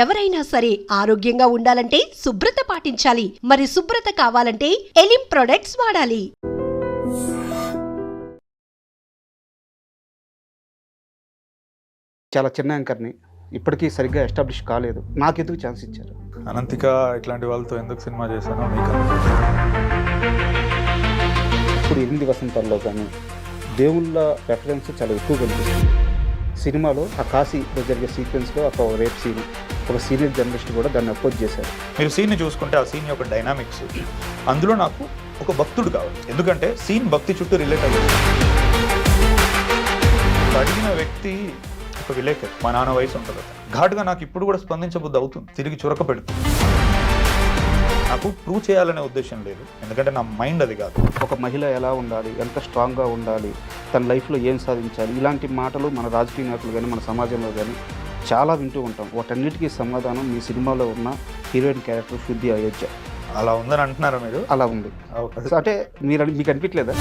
ఎవరైనా సరే ఆరోగ్యంగా ఉండాలంటే శుభ్రత పాటించాలి. మరి శుభ్రత కావాలంటే ఎలిం ప్రొడక్ట్స్ వాడాలి. చాలా చిన్న యాంకర్ని, ఇప్పటికీ సరిగ్గా ఎస్టాబ్లిష్ కాలేదు. నాకెందుకు ఛాన్స్ ఇచ్చారు? అనంతిక ఇట్లాంటి వాళ్ళతో ఎందుకు సినిమా చేశానో మీకు ఇప్పుడు 8 వసంతాల్లో కానీ దేవుళ్ళ రెఫరెన్స్ చాలా ఎక్కువ కనిపిస్తుంది. సినిమాలో ఆ కాశీలో జరిగే సీక్వెన్స్లో ఒక రేప్ సీన్, ఒక సీనియర్ జర్నలిస్ట్ కూడా దాన్ని అపోజ్ చేశారు. మీరు సీన్ని చూసుకుంటే ఆ సీన్ యొక్క డైనామిక్స్, అందులో నాకు ఒక భక్తుడు కావాలి. ఎందుకంటే సీన్ భక్తి చుట్టూ రిలేట్ అయ్యింది. అడిగిన వ్యక్తి ఒక విలేకరి, మా నాన్న వయసు ఉంటుంది. ఘాటుగా నాకు ఇప్పుడు కూడా స్పందించబుద్ధి అవుతుంది, తిరిగి చురక పెడుతుంది. నాకు ప్రూవ్ చేయాలనే ఉద్దేశం లేదు, ఎందుకంటే నా మైండ్ అది కాదు. ఒక మహిళ ఎలా ఉండాలి, ఎంత స్ట్రాంగ్గా ఉండాలి, తన లైఫ్లో ఏం సాధించాలి, ఇలాంటి మాటలు మన రాజకీయ నాయకులు కానీ మన సమాజంలో కానీ చాలా వింటూ ఉంటాం. వాటన్నిటికీ సమాధానం మీ సినిమాలో ఉన్న హీరోయిన్ క్యారెక్టర్ శుద్ధి అయోధ్య. అలా ఉందని అంటున్నారా మీరు? అలా ఉంది. అంటే మీకు అనిపించలేదా?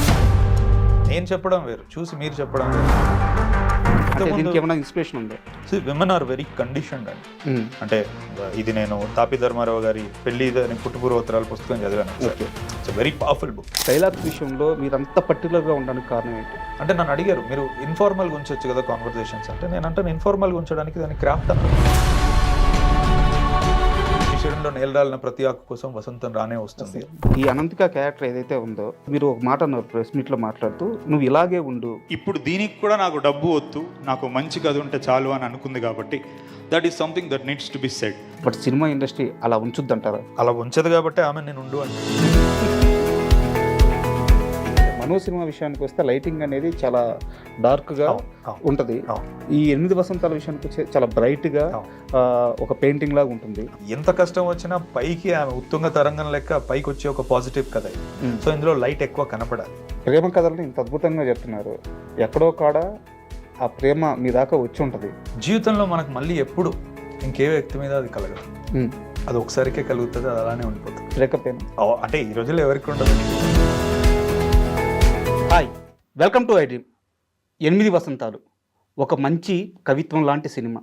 నేను చెప్పడం వేరు, చూసి మీరు చెప్పడం వేరు. దీనికి ఏమైనా ఇన్స్పిరేషన్ ఉందా? విమెన్ ఆర్ వెరీ కండిషన్డ్ అండి. అంటే ఇది నేను తాపి ధర్మారావు గారి పెళ్లి పుట్టుపూర్వోత్తరాల పుస్తకం చదివాను. It's very powerful book. Dialogues విషయంలో మీరు అంత పర్టికులర్గా ఉండడానికి కారణం ఏంటి? అంటే నన్ను అడిగారు, మీరు ఇన్ఫార్మల్గా ఉంచవచ్చు కదా కాన్వర్సేషన్స్ అంటే. నేను అంటే ఇన్ఫార్మల్గా ఉంచడానికి దాని క్రాఫ్ట్ అన్న. శరీరంలో నేలరాలిన ప్రతి ఆకు కోసం వసంతం రానే వస్తుంది. ఈ అనంతిక క్యారెక్టర్ ఏదైతే ఉందో, మీరు ఒక మాట అన్నారు ప్రెస్ మీట్లో మాట్లాడుతూ, నువ్వు ఇలాగే ఉండు, ఇప్పుడు దీనికి కూడా నాకు డబ్బు వద్దు, నాకు మంచి కథ ఉంటే చాలు అని అనుకుంది. కాబట్టి that is something that needs to be said. But cinema industry అలా ఉంచుద్దంటారా? అలా ఉంచదు కాబట్టి ఆమె నేను ఉండు అంటే. మనో సినిమా విషయానికి వస్తే లైటింగ్ అనేది చాలా డార్క్గా ఉంటుంది. ఈ 8 వసంతాల విషయానికి వచ్చే చాలా బ్రైట్గా ఒక పెయింటింగ్ లాగా ఉంటుంది. ఎంత కష్టం వచ్చినా పైకి ఆమె ఉత్తుంగ తరంగం లెక్క పైకి వచ్చే ఒక పాజిటివ్ కథ. సో ఇందులో లైట్ ఎక్కువ కనపడాలి. ప్రేమ కథలను ఇంత అద్భుతంగా చెప్తున్నారు. ఎక్కడో కాడ ఆ ప్రేమ మీ దాకా వచ్చి ఉంటుంది. జీవితంలో మనకు మళ్ళీ ఎప్పుడు ఇంకే వ్యక్తి మీద అది కలగదు. అది ఒకసారికే కలుగుతుంది, అది అలానే ఉండిపోతుంది. బ్రేకప్ అంటే ఈ రోజుల్లో ఎవరికి ఉండదు. Hi, welcome to I dream. 8 వసంతాలు ఒక మంచి కవిత్వం లాంటి సినిమా.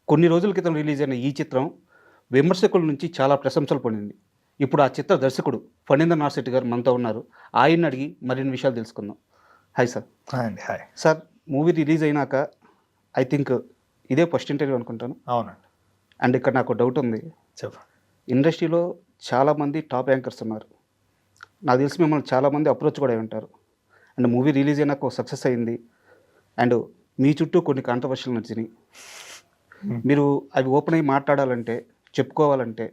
కొన్ని రోజుల క్రితం రిలీజ్ అయిన ఈ చిత్రం విమర్శకుల నుంచి చాలా ప్రశంసలు పొందింది. ఇప్పుడు ఆ చిత్ర దర్శకుడు ఫణీంద్ర నాథ్ శెట్టి గారు మనతో ఉన్నారు. ఆయన్ని అడిగి మరిన్ని విషయాలు తెలుసుకుందాం. Hi sir. Hi sir, movie release అయినాక ఐ థింక్ ఇదే ఫస్ట్ ఇంటర్వ్యూ అనుకుంటాను. అవునండి. అండ్ ఇక్కడ నాకు డౌట్ ఉంది. ఇండస్ట్రీలో చాలామంది టాప్ యాంకర్స్ ఉన్నారు. నాకు తెలిసి మిమ్మల్ని చాలామంది అప్రోచ్ కూడా అయి ఉంటారు. అండ్ మూవీ రిలీజ్ అయినాక ఒక సక్సెస్ అయింది. అండ్ మీ చుట్టూ కొన్ని కాంట్రవర్షియల్ నచ్చినాయి. మీరు అవి ఓపెన్ అయ్యి మాట్లాడాలంటే, చెప్పుకోవాలంటే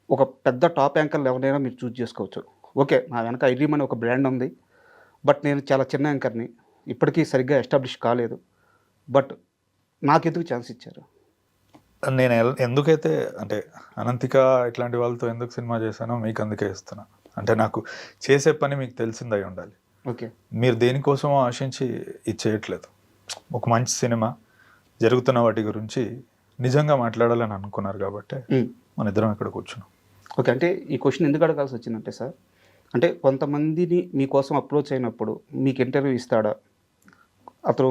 ఒక పెద్ద టాప్ యాంకర్లు ఎవరైనా మీరు చూస్ చేసుకోవచ్చు. ఓకే, నా వెనక ఐ డ్రీమ్ అనే ఒక బ్రాండ్ ఉంది. బట్ నేను చాలా చిన్న యాంకర్ని, ఇప్పటికీ సరిగ్గా ఎస్టాబ్లిష్ కాలేదు. బట్ నాకెందుకు ఛాన్స్ ఇచ్చారు? నేను ఎందుకైతే అంటే అనంతిక ఇట్లాంటి వాళ్ళతో ఎందుకు సినిమా చేశానో మీకు అందుకే ఇస్తున్నా. అంటే నాకు చేసే పని మీకు తెలిసిందై ఉండాలి. ఓకే, మీరు దేనికోసం ఆశించి ఇది చేయట్లేదు. ఒక మంచి సినిమా జరుగుతున్న వాటి గురించి నిజంగా మాట్లాడాలని అనుకున్నారు కాబట్టి మన ఇద్దరం ఇక్కడ కూర్చున్నాం. ఓకే, అంటే ఈ క్వశ్చన్ ఎందుకు అడగాల్సి వచ్చిందంటే సార్, అంటే కొంతమందిని మీకోసం అప్రోచ్ అయినప్పుడు మీకు ఇంటర్వ్యూ ఇస్తాడా, అతను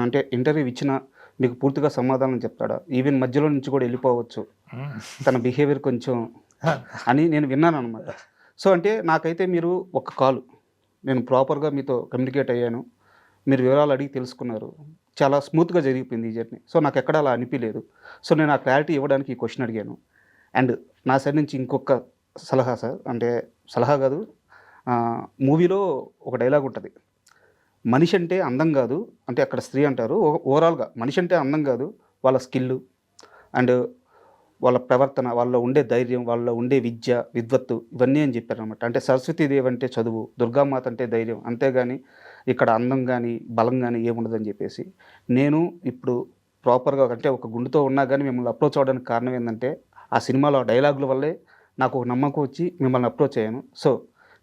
అంటే ఇంటర్వ్యూ ఇచ్చినా మీకు పూర్తిగా సమాధానం చెప్తాడా, ఈవెన్ మధ్యలో నుంచి కూడా వెళ్ళిపోవచ్చు, తన బిహేవియర్ కొంచెం అని నేను విన్నాను అనమాట. సో అంటే నాకైతే మీరు ఒక కాల్, నేను ప్రాపర్గా మీతో కమ్యూనికేట్ అయ్యాను, మీరు వివరాలు అడిగి తెలుసుకున్నారు, చాలా స్మూత్గా జరిగిపోయింది ఈ జర్నీ. సో నాకు ఎక్కడ అలా అనిపించలేదు. సో నేను ఆ క్లారిటీ ఇవ్వడానికి ఈ క్వశ్చన్ అడిగాను. అండ్ నా సైడ్ నుంచి ఇంకొక సలహా సార్, అంటే సలహా కాదు, మూవీలో ఒక డైలాగ్ ఉంటుంది, మనిషి అంటే అందం కాదు, అంటే అక్కడ స్త్రీ అంటారు, ఓవరాల్గా మనిషి అంటే అందం కాదు, వాళ్ళ స్కిల్ అండ్ వాళ్ళ ప్రవర్తన, వాళ్ళలో ఉండే ధైర్యం, వాళ్ళలో ఉండే విద్య, విద్వత్తు, ఇవన్నీ అని చెప్పారనమాట. అంటే సరస్వతీదేవి అంటే చదువు, దుర్గామాత అంటే ధైర్యం, అంతేగాని ఇక్కడ అందం కానీ బలం కానీ ఏముండదని చెప్పేసి నేను ఇప్పుడు ప్రాపర్గా, అంటే ఒక గుండెతో ఉన్నా కానీ మిమ్మల్ని అప్రోచ్ అవ్వడానికి కారణం ఏంటంటే ఆ సినిమాలో డైలాగుల వల్లే నాకు ఒక నమ్మకం వచ్చి మిమ్మల్ని అప్రోచ్ అయ్యాను. సో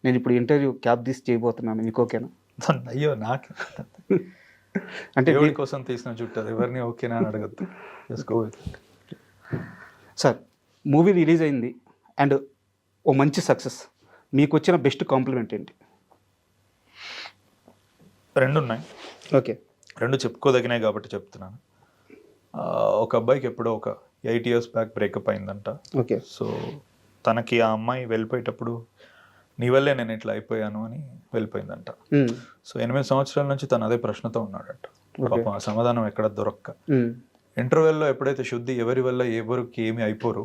నేను ఇప్పుడు ఇంటర్వ్యూ క్యాబ్ తీసి చేయబోతున్నాను. మీకు ఓకేనా? అయ్యో, నాకు అంటే ఎవరి కోసం తీసిన చుట్టూ ఎవరిని ఓకేనా అని అడగద్దు. సార్, మూవీ రిలీజ్ అయింది అండ్ ఓ మంచి సక్సెస్, మీకు వచ్చిన బెస్ట్ కాంప్లిమెంట్ ఏంటి? రెండు ఉన్నాయి. ఓకే, రెండు చెప్పుకోదగినాయి కాబట్టి చెప్తున్నాను. ఒక అబ్బాయికి ఎప్పుడో ఒక 8 years బ్యాక్ బ్రేకప్ అయిందంట. ఓకే. సో తనకి ఆ అమ్మాయి వెళ్ళిపోయేటప్పుడు నీ వల్లే నేను ఇట్లా అయిపోయాను అని వెళ్ళిపోయిందంట. సో 8 సంవత్సరాల నుంచి తను అదే ప్రశ్నతో ఉన్నాడంట. పాపం ఆ సమాధానం ఎక్కడ దొరక్క ఇంటర్వెల్లో ఎప్పుడైతే శుద్ధి ఎవరి వల్ల ఎవరికి ఏమి అయిపోరు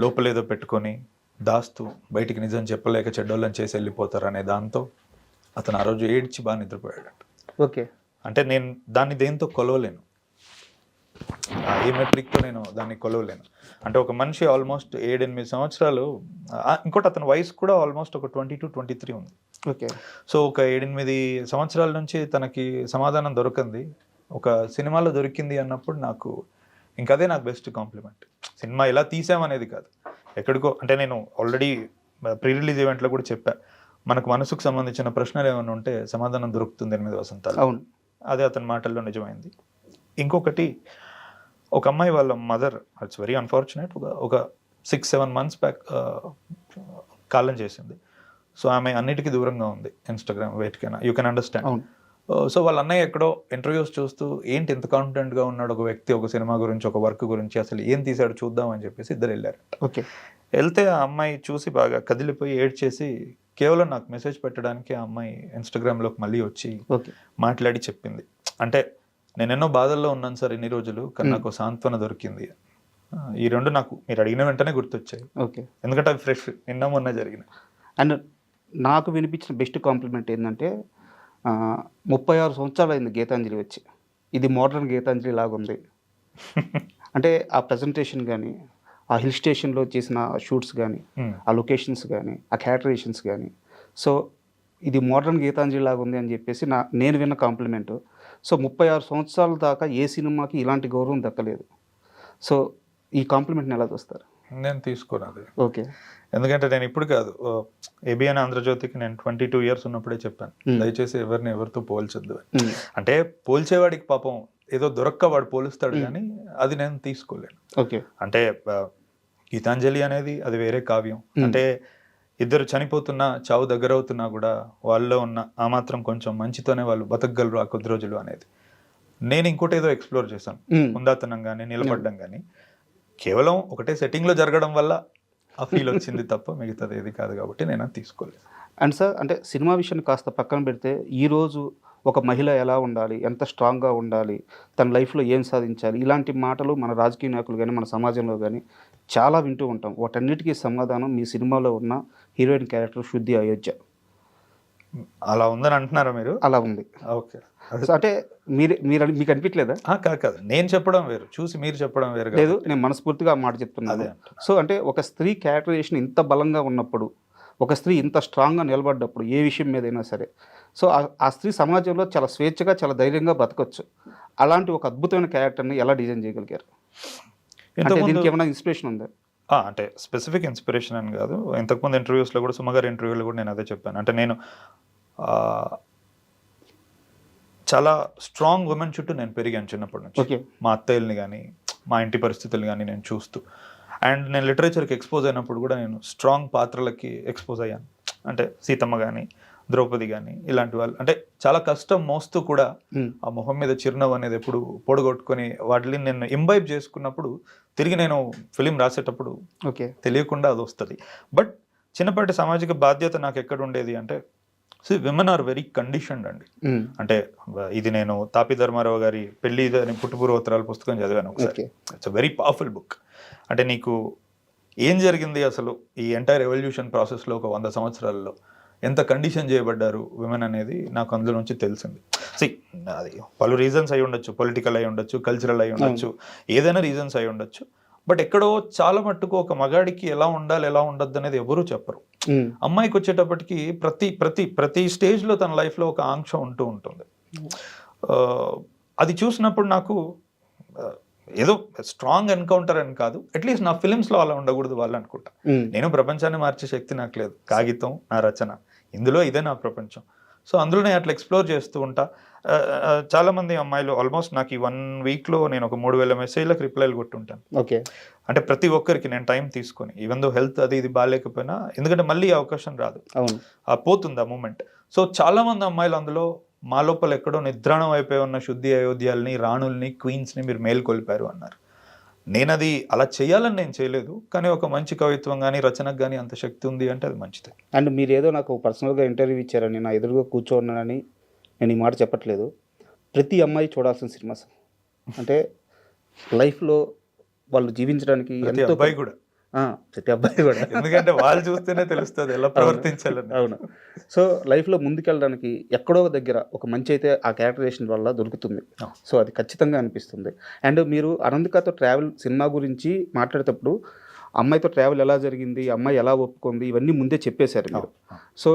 లోపలేదో పెట్టుకొని దాస్తూ బయటికి నిజం చెప్పలేక చెడ్డోళ్ళని చేసి వెళ్ళిపోతారు అనే దాంతో అతను ఆ రోజు ఏడ్చి బాగా నిద్రపోయాడంట. ఓకే. అంటే నేను దాన్ని దేంతో కొలవలేను, ఏ మెట్రిక్తో నేను దాన్ని కొలవలేను. అంటే ఒక మనిషి ఆల్మోస్ట్ 7-8 సంవత్సరాలు, ఇంకోటి అతని వయసు కూడా ఆల్మోస్ట్ ఒక 22-23 ఉంది. ఓకే. సో ఒక 7-8 సంవత్సరాల నుంచి తనకి సమాధానం దొరకంది ఒక సినిమాలో దొరికింది అన్నప్పుడు నాకు ఇంకదే నాకు బెస్ట్ కాంప్లిమెంట్. సినిమా ఎలా తీసామనేది కాదు, ఎక్కడికో అంటే నేను ఆల్రెడీ ప్రీ రిలీజ్ ఈవెంట్లో కూడా చెప్పా, మనకు మనసుకు సంబంధించిన ప్రశ్నలు ఏమైనా ఉంటే సమాధానం దొరుకుతుంది 8 వసంతాలు. అవును, అదే అతని మాటల్లో నిజమైంది. ఇంకొకటి, ఒక అమ్మాయి వాళ్ళ మదర్, ఇట్స్ వెరీ అన్ఫార్చునేట్, ఒక 6-7 months బ్యాక్ కాలం చేసింది. సో ఆమె అన్నిటికీ దూరంగా ఉంది ఇన్స్టాగ్రామ్ వేటికైనా, యూ కెన్ అండర్స్టాండ్. సో వాళ్ళ అన్నయ్య ఎక్కడో ఇంటర్వ్యూస్ చూస్తూ ఏంటి ఇంత కాన్ఫిడెంట్గా ఉన్నాడు ఒక వ్యక్తి ఒక సినిమా గురించి ఒక వర్క్ గురించి, అసలు ఏం తీసాడు చూద్దాం అని చెప్పేసి ఇద్దరు వెళ్ళారు. ఓకే. వెళ్తే ఆ అమ్మాయి చూసి బాగా కదిలిపోయి ఏడ్చేసి కేవలం నాకు మెసేజ్ పెట్టడానికి ఆ అమ్మాయి ఇన్స్టాగ్రామ్లోకి మళ్ళీ వచ్చి మాట్లాడి చెప్పింది, అంటే నేను ఎన్నో బాధల్లో ఉన్నాను సార్ ఇన్ని రోజులు, కానీ నాకు సాంత్వన దొరికింది. ఈ రెండు నాకు మీరు అడిగిన వెంటనే గుర్తొచ్చాయి. ఓకే. ఎందుకంటే అవి ఫ్రెష్, నిన్న మొన్న జరిగిన. అండ్ నాకు వినిపించిన బెస్ట్ కాంప్లిమెంట్ ఏంటంటే 36 సంవత్సరాలు అయింది గీతాంజలి వచ్చి, ఇది మోడర్న్ గీతాంజలి లాగుంది. అంటే ఆ ప్రజెంటేషన్ కానీ, ఆ హిల్ స్టేషన్లో చేసిన షూట్స్ కానీ, ఆ లొకేషన్స్ కానీ, ఆ క్యారెక్టరేషన్స్ కానీ, సో ఇది మోడర్న్ గీతాంజలి లాగా ఉంది అని చెప్పేసి నేను విన్న కాంప్లిమెంటు. సో 36 సంవత్సరాల దాకా ఏ సినిమాకి ఇలాంటి గౌరవం దక్కలేదు. సో ఈ కాంప్లిమెంట్ని ఎలా చూస్తారు? నేను తీసుకోను అది. ఓకే. ఎందుకంటే నేను ఇప్పుడు కాదు, ఏబిఎన్ ఆంధ్రజ్యోతికి నేను 22 years ఉన్నప్పుడే చెప్పాను, దయచేసి ఎవరిని ఎవరితో పోల్చొద్దు అని. అంటే పోల్చేవాడికి పాపం ఏదో దొరక్క వాడు పోలుస్తాడు కానీ అది నేను తీసుకోలేను. ఓకే. అంటే గీతాంజలి అనేది అది వేరే కావ్యం. అంటే ఇద్దరు చనిపోతున్నా, చావు దగ్గర అవుతున్నా కూడా వాళ్ళలో ఉన్న ఆ మాత్రం కొంచెం మంచితోనే వాళ్ళు బతకగలరు ఆ కొద్ది రోజులు అనేది. నేను ఇంకోటి ఏదో ఎక్స్ప్లోర్ చేశాను, ఉందాతనం కానీ నిలబడ్డం కానీ, కేవలం ఒకటే సెట్టింగ్లో జరగడం వల్ల ఆ ఫీల్ వచ్చింది తప్ప మిగతాది ఏది కాదు, కాబట్టి నేను అది తీసుకోలేదు. అండ్ సార్, అంటే సినిమా విషయాన్ని కాస్త పక్కన పెడితే ఈరోజు ఒక మహిళ ఎలా ఉండాలి, ఎంత స్ట్రాంగ్గా ఉండాలి, తన లైఫ్లో ఏం సాధించాలి, ఇలాంటి మాటలు మన రాజకీయ నాయకులు కానీ మన సమాజంలో కానీ చాలా వింటూ ఉంటాం. వాటన్నిటికీ సమాధానం మీ సినిమాలో ఉన్న హీరోయిన్ క్యారెక్టర్ శుద్ధి అయోధ్య. అలా ఉందని అంటున్నారా మీరు? అలా ఉంది. ఓకే. సో అంటే మీకు అనిపించలేదా? కాదు, నేను చెప్పడం వేరు, చూసి మీరు చెప్పడం వేరు. లేదు, నేను మనస్ఫూర్తిగా ఆ మాట చెప్తున్నాను. సో అంటే ఒక స్త్రీ క్యారెక్టరేషన్ ఇంత బలంగా ఉన్నప్పుడు, ఒక స్త్రీ ఇంత స్ట్రాంగ్గా నిలబడ్డప్పుడు ఏ విషయం మీదైనా సరే, సో ఆ స్త్రీ సమాజంలో చాలా స్వేచ్ఛగా చాలా ధైర్యంగా బతకొచ్చు. అలాంటి ఒక అద్భుతమైన క్యారెక్టర్ని ఎలా డిజైన్ చేయగలిగారు? దీనికి ఏమైనా ఇన్స్పిరేషన్ ఉందా? అంటే స్పెసిఫిక్ ఇన్స్పిరేషన్ అని కాదు, ఇంతకుముందు ఇంటర్వ్యూస్లో కూడా, సుమగారి ఇంటర్వ్యూలో కూడా నేను అదే చెప్పాను. అంటే నేను చాలా స్ట్రాంగ్ ఉమెన్ చుట్టూ నేను పెరిగాను చిన్నప్పటి నుంచి. మా అత్తయ్యల్ని కానీ మా ఇంటి పరిస్థితులు కానీ నేను చూస్తూ, అండ్ నేను లిటరేచర్కి ఎక్స్పోజ్ అయినప్పుడు కూడా నేను స్ట్రాంగ్ పాత్రలకి ఎక్స్పోజ్ అయ్యాను. అంటే సీతమ్మ కానీ, ద్రౌపది కానీ, ఇలాంటి వాళ్ళు అంటే చాలా కష్టం మోస్తూ కూడా ఆ మొహం మీద చిరునవ్వు అనేది ఎప్పుడు పొడగొట్టుకొని వాటిని నేను ఇంబైబ్ చేసుకున్నప్పుడు తిరిగి నేను ఫిలిం రాసేటప్పుడు తెలియకుండా అది వస్తుంది. బట్ చిన్నపాటి సామాజిక బాధ్యత నాకు ఎక్కడ ఉండేది అంటే, విమెన్ ఆర్ వెరీ కండిషన్డ్ అండి. అంటే ఇది నేను తాపి ధర్మారావు గారి పెళ్లి పుట్టుపూర్వోత్తరాల పుస్తకం చదివాను ఒకసారి. It's a very powerful book. అంటే నీకు ఏం జరిగింది అసలు ఈ ఎంటైర్ ఎవల్యూషన్ ప్రాసెస్లో ఒక 100 సంవత్సరాల్లో ఎంత కండిషన్ చేయబడ్డారు విమెన్ అనేది నాకు అందులో నుంచి తెలిసింది. అది పలు రీజన్స్ అయి ఉండొచ్చు, పొలిటికల్ అయి ఉండొచ్చు, కల్చరల్ అయి ఉండొచ్చు, ఏదైనా రీజన్స్ అయి ఉండొచ్చు. బట్ ఎక్కడో చాలా మట్టుకు ఒక మగాడికి ఎలా ఉండాలి ఎలా ఉండద్దు అనేది ఎవరూ చెప్పరు. అమ్మాయికి వచ్చేటప్పటికి ప్రతి ప్రతి ప్రతి స్టేజ్లో తన లైఫ్లో ఒక ఆంక్ష ఉంటూ ఉంటుంది. అది చూసినప్పుడు నాకు ఏదో స్ట్రాంగ్ ఎన్కౌంటర్ అని కాదు, అట్లీస్ట్ నా ఫిలిమ్స్లో అలా ఉండకూడదు వాళ్ళు అనుకుంటా. నేను ప్రపంచాన్ని మార్చే శక్తి నాకు లేదు, కాగితం నా రచన, ఇందులో ఇదే నా ప్రపంచం. సో అందులోనే అట్లా ఎక్స్ప్లోర్ చేస్తూ ఉంటా. చాలామంది అమ్మాయిలు ఆల్మోస్ట్ నాకు ఈ 1 weekలో నేను ఒక 3000 మెసేజ్లకు రిప్లైలు కొట్టుంటాను. అంటే ప్రతి ఒక్కరికి నేను టైం తీసుకొని, ఈవెన్ దో హెల్త్ అది ఇది బాగాలేకపోయినా, ఎందుకంటే మళ్ళీ అవకాశం రాదు, పోతుంది ఆ మూమెంట్. సో చాలామంది అమ్మాయిలు అందులో మా లోపల ఎక్కడో నిద్రాణం అయిపోయి ఉన్న శుద్ధి అయోధ్యాల్ని, రాణుల్ని, క్వీన్స్ని మీరు మేల్కొల్పారు అన్నారు. నేను అది అలా చేయాలని నేను చేయలేదు, కానీ ఒక మంచి కవిత్వం కానీ రచనకు కానీ అంత శక్తి ఉంది అంటే అది మంచిదే. అండ్ మీరు ఏదో నాకు పర్సనల్గా ఇంటర్వ్యూ ఇచ్చారని, నా ఎదురుగా కూర్చోన్నానని నేను ఈ మాట చెప్పట్లేదు. ప్రతి అమ్మాయి చూడాల్సిన సినిమా సార్. అంటే లైఫ్లో వాళ్ళు జీవించడానికి ప్రతి అబ్బాయి కూడా, ప్రతి అబ్బాయి కూడా, ఎందుకంటే వాళ్ళు చూస్తేనే తెలుస్తుంది ఎలా ప్రవర్తించాలని. అవును. సో లైఫ్లో ముందుకెళ్ళడానికి ఎక్కడో దగ్గర ఒక మంచి అయితే ఆ క్యారెక్టరేషన్ వల్ల దొరుకుతుంది. సో అది ఖచ్చితంగా అనిపిస్తుంది. అండ్ మీరు అనంతికతో ట్రావెల్ సినిమా గురించి మాట్లాడేటప్పుడు అమ్మాయితో ట్రావెల్ ఎలా జరిగింది, అమ్మాయి ఎలా ఒప్పుకుంది, ఇవన్నీ ముందే చెప్పేశారు మీరు. సో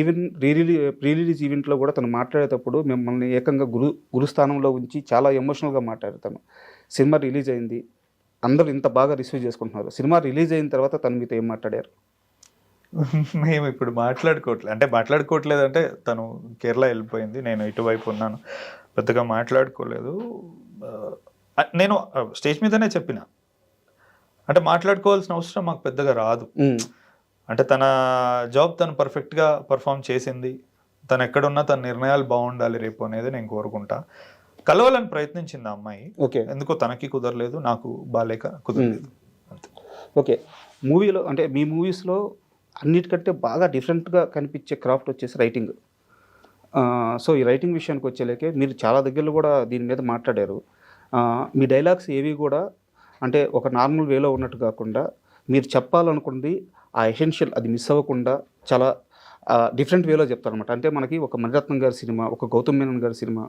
ఈవెన్ ప్రీ రిలీజ్ ఈవెంట్లో కూడా తను మాట్లాడేటప్పుడు మిమ్మల్ని ఏకంగా గురుస్థానంలో ఉంచి చాలా ఎమోషనల్గా మాట్లాడతాను. సినిమా రిలీజ్ అయింది, అందరూ ఇంత బాగా రిసీవ్ చేసుకుంటున్నారు. సినిమా రిలీజ్ అయిన తర్వాత తను మీతో ఏం మాట్లాడారు? మేము ఇప్పుడు మాట్లాడుకోవట్లేదు, అంటే మాట్లాడుకోవట్లేదు అంటే తను కేరళ వెళ్ళిపోయింది, నేను ఇటువైపు ఉన్నాను, పెద్దగా మాట్లాడుకోలేదు. నేను స్టేజ్ మీదనే చెప్పిన, అంటే మాట్లాడుకోవాల్సిన అవసరం మాకు పెద్దగా రాదు. అంటే తన జాబ్ తను పర్ఫెక్ట్గా పర్ఫామ్ చేసింది, తను ఎక్కడున్నా తన నిర్ణయాలు బాగుండాలి రేపు అనేది నేను కోరుకుంటా. కలవాలని ప్రయత్నించింది ఆ అమ్మాయి, ఓకే, ఎందుకో తనకి కుదరలేదు, నాకు బాలేక కుదరలేదు. ఓకే. మూవీలో అంటే మీ మూవీస్లో అన్నిటికంటే బాగా డిఫరెంట్గా కనిపించే క్రాఫ్ట్ వచ్చేసి రైటింగ్. సో ఈ రైటింగ్ విషయానికి వచ్చేలేకే మీరు చాలా దగ్గరలో కూడా దీని మీద మాట్లాడారు. మీ డైలాగ్స్ ఏవి కూడా అంటే ఒక నార్మల్ వేలో ఉన్నట్టు కాకుండా మీరు చెప్పాలనుకున్నది ఆ ఎసెన్షియల్ అది మిస్ అవ్వకుండా చాలా డిఫరెంట్ వేలో చెప్తారనమాట. అంటే మనకి ఒక మణిరత్నం గారి సినిమా, ఒక గౌతమ్ మేనన్ గారి సినిమా,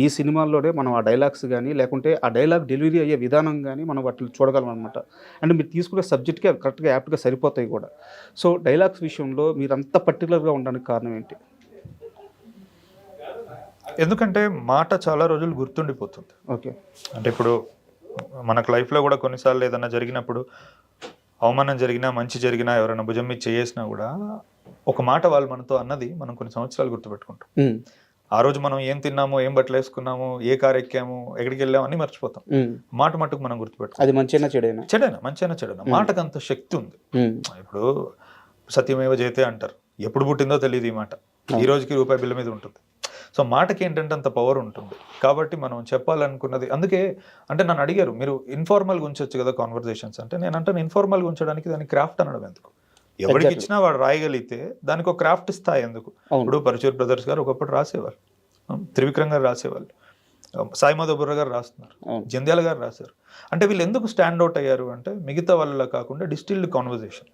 ఈ సినిమాల్లోనే మనం ఆ డైలాగ్స్ కానీ లేకుంటే ఆ డైలాగ్ డెలివరీ అయ్యే విధానం కానీ మనం వాటిని చూడగలం అనమాట. అండ్ మీరు తీసుకునే సబ్జెక్ట్కి అవి కరెక్ట్గా యాప్ట్గా సరిపోతాయి కూడా. సో డైలాగ్స్ విషయంలో మీరు అంత పర్టికులర్గా ఉండడానికి కారణం ఏంటి? ఎందుకంటే మాట చాలా రోజులు గుర్తుండిపోతుంది. ఓకే. అంటే ఇప్పుడు మనకు లైఫ్లో కూడా కొన్నిసార్లు ఏదైనా జరిగినప్పుడు, అవమానం జరిగినా మంచి జరిగినా ఎవరైనా భుజం మీద చేసినా కూడా ఒక మాట వాళ్ళు మనతో అన్నది మనం కొన్ని సంవత్సరాలు గుర్తుపెట్టుకుంటాం. ఆ రోజు మనం ఏం తిన్నాము, ఏం బట్టలు వేసుకున్నాము, ఏ కారు ఎక్కాము, ఎక్కడికి వెళ్ళాము అని మర్చిపోతాం. మాట మట్టుకు మనం గుర్తుపెట్టుకుంటాం. అది మంచిగా చెడైనా మంచిగా చెడైనా మాటకు అంత శక్తి ఉంది. ఇప్పుడు సత్యమేవ జయతే అంటారు, ఎప్పుడు పుట్టిందో తెలియదు ఈ మాట, ఈ రోజుకి రూపాయి బిల్ల మీద ఉంటుంది. సో మాటకి ఏంటంటే అంత పవర్ ఉంటుంది. కాబట్టి మనం చెప్పాలనుకున్నది, అందుకే అంటే నన్ను అడిగారు మీరు ఇన్ఫార్మల్గా ఉంచవచ్చు కదా కాన్వర్జేషన్స్ అంటే, నేను అంటే ఇన్ఫార్మల్గా ఉంచడానికి దాన్ని క్రాఫ్ట్ అనడం ఎందుకు? ఎవరికి ఇచ్చినా వాడు రాయగలిగితే దానికి ఒక క్రాఫ్ట్ స్థాయి ఎందుకు? ఇప్పుడు పరచూర్ బ్రదర్స్ గారు ఒకప్పుడు రాసేవాళ్ళు, త్రివిక్రమ్ గారు రాసేవాళ్ళు, సాయి మాధవ్ బుర్ర గారు రాస్తున్నారు, జంధ్యాల గారు రాశారు. అంటే వీళ్ళు ఎందుకు స్టాండ్ అవుట్ అయ్యారు అంటే మిగతా వాళ్ళ కాకుండా డిస్టిల్డ్ కాన్వర్జేషన్.